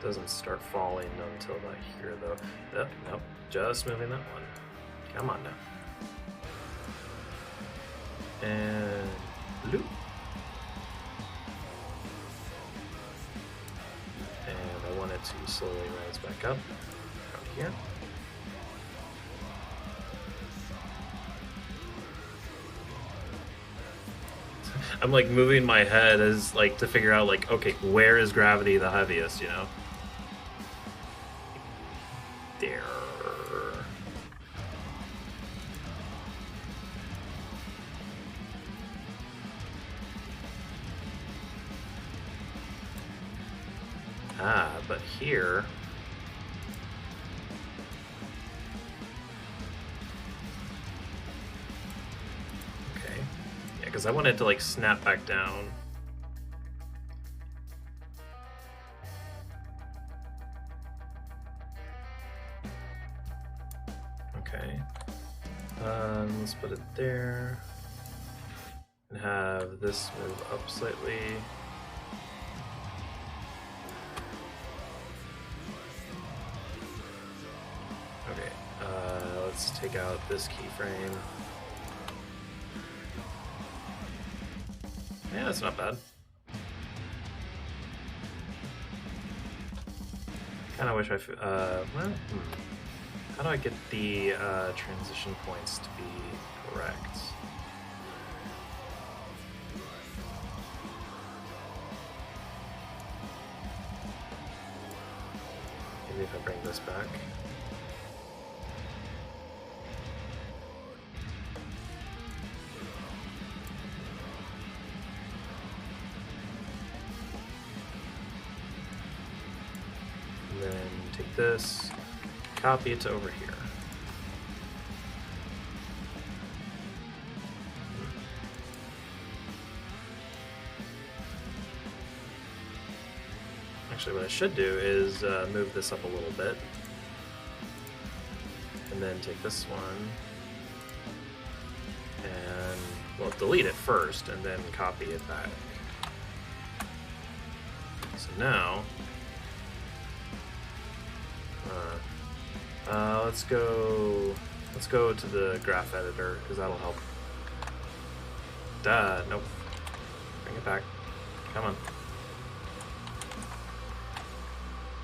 Speaker 1: Doesn't start falling until about here, though. Oh, nope, just moving that one. Come on now. And loop. And I want it to slowly rise back up. Here. I'm like moving my head as like to figure out like, okay, where is gravity the heaviest, you know? There. But here because I want it to like snap back down. Okay. Let's put it there. And have this move up slightly. Okay, let's take out this keyframe. Yeah, that's not bad. Kind of wish I, how do I get the transition points to be correct? Maybe if I bring this back. And then take this, copy it to over here. Actually, what I should do is move this up a little bit. And then take this one. And, well, delete it first, and then copy it back. So now... let's go to the graph editor, because that'll help. Duh, nope. Bring it back. Come on.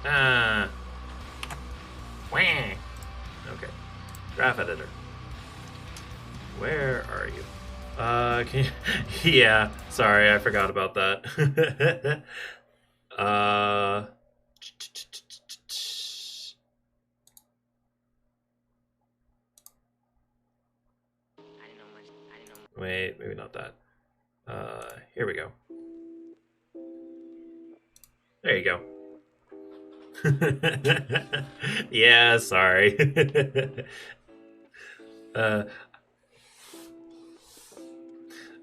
Speaker 1: Ah. Wah. Okay. Graph editor. Where are you? Can you... yeah, sorry, I forgot about that. Wait, maybe not that. Here we go. There you go. Yeah, sorry.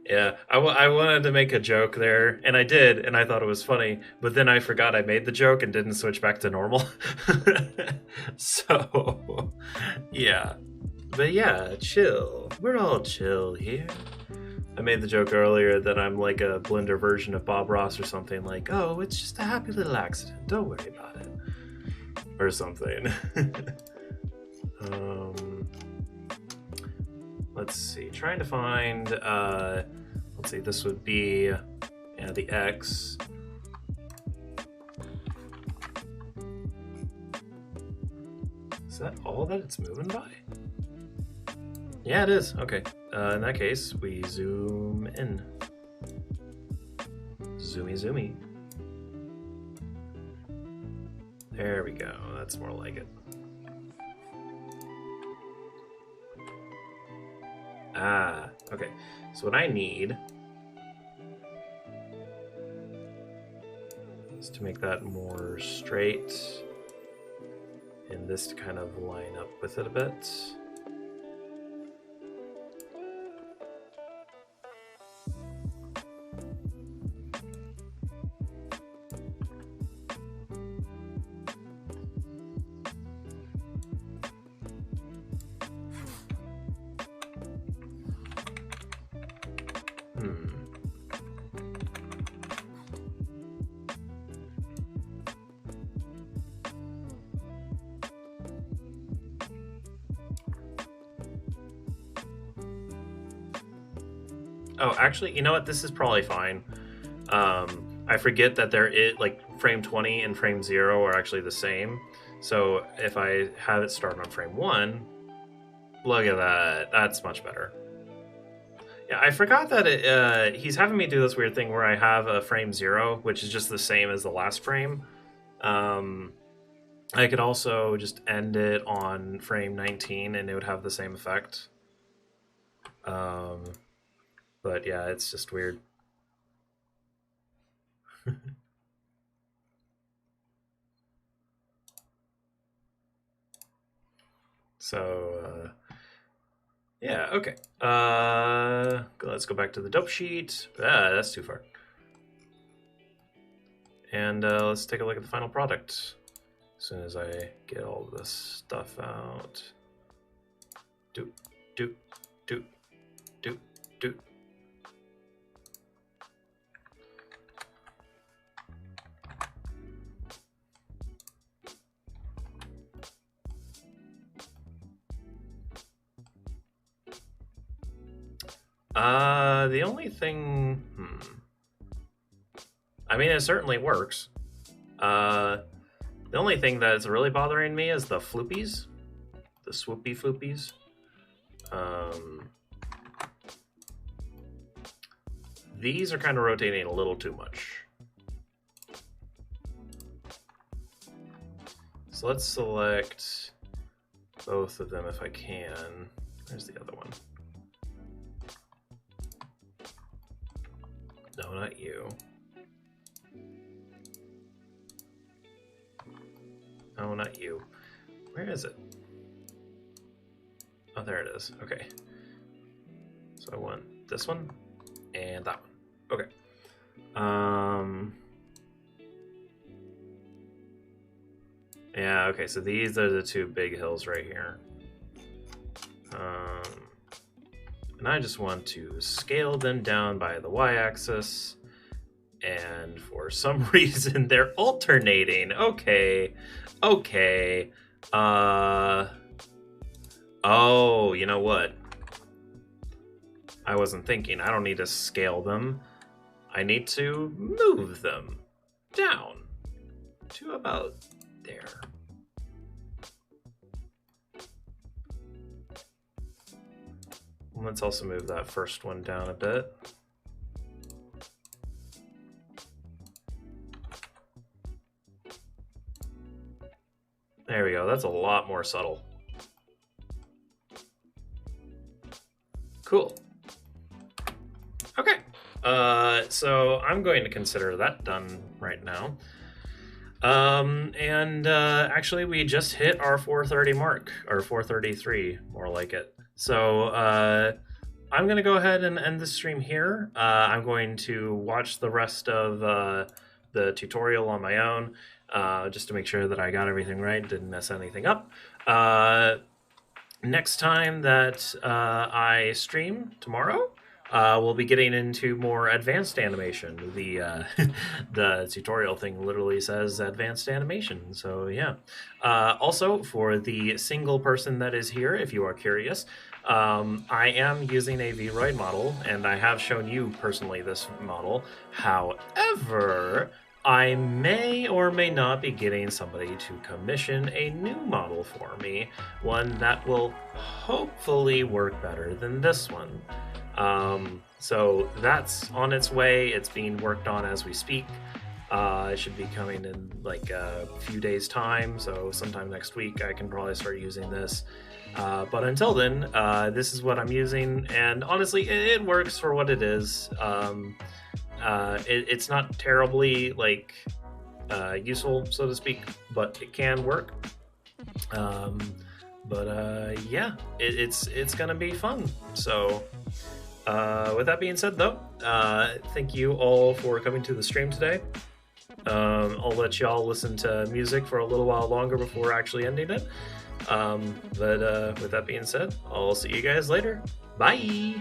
Speaker 1: Yeah, I wanted to make a joke there, and I did, and I thought it was funny, but then I forgot I made the joke and didn't switch back to normal. So, yeah. But yeah, chill. We're all chill here. I made the joke earlier that I'm like a Blender version of Bob Ross or something, like, oh, it's just a happy little accident, don't worry about it. Or something. Let's see, trying to find, let's see, this would be, yeah, the X. Is that all that it's moving by? Yeah, it is. Okay. In that case, we zoom in. Zoomy, zoomy. There we go. That's more like it. Ah, okay. So what I need is to make that more straight, and this to kind of line up with it a bit. Oh, actually, you know what? This is probably fine. I forget that there is, like, frame 20 and frame 0 are actually the same. So if I have it start on frame 1, look at that. That's much better. Yeah, I forgot that he's having me do this weird thing where I have a frame 0, which is just the same as the last frame. I could also just end it on frame 19 and it would have the same effect. But yeah, it's just weird. So, Yeah, okay. Let's go back to the dope sheet. That's too far. And let's take a look at the final product. As soon as I get all this stuff out. Do, do, do, do, do. The only thing, I mean, it certainly works. The only thing that's really bothering me is the floopies, the swoopy floopies. These are kind of rotating a little too much. So let's select both of them if I can. There's the other one. No, not you. No, not you. Where is it? Oh, there it is. Okay. So I want this one and that one. Okay. Yeah, okay, so these are the two big hills right here. And I just want to scale them down by the y-axis. And for some reason, they're alternating. Okay. Okay. Oh, you know what? I wasn't thinking. I don't need to scale them. I need to move them down to about there. Let's also move that first one down a bit. There we go. That's a lot more subtle. Cool. Okay. So I'm going to consider that done right now. Actually, we just hit our 4:30 mark, or 4:33, more like it. So I'm going to go ahead and end the stream here. I'm going to watch the rest of the tutorial on my own, just to make sure that I got everything right, didn't mess anything up. Next time that I stream tomorrow, we'll be getting into more advanced animation. The the tutorial thing literally says advanced animation, so yeah. Also, for the single person that is here, if you are curious, I am using a Vroid model, and I have shown you personally this model. However, I may or may not be getting somebody to commission a new model for me, one that will hopefully work better than this one. So that's on its way. It's being worked on as we speak. It should be coming in like a few days' time, so sometime next week I can probably start using this. But until then, this is what I'm using, and honestly, it works for what it is. It's not terribly like useful, so to speak, but it can work. Yeah, it's gonna be fun. So with that being said, though, thank you all for coming to the stream today. I'll let y'all listen to music for a little while longer before actually ending it. With that being said, I'll see you guys later. Bye!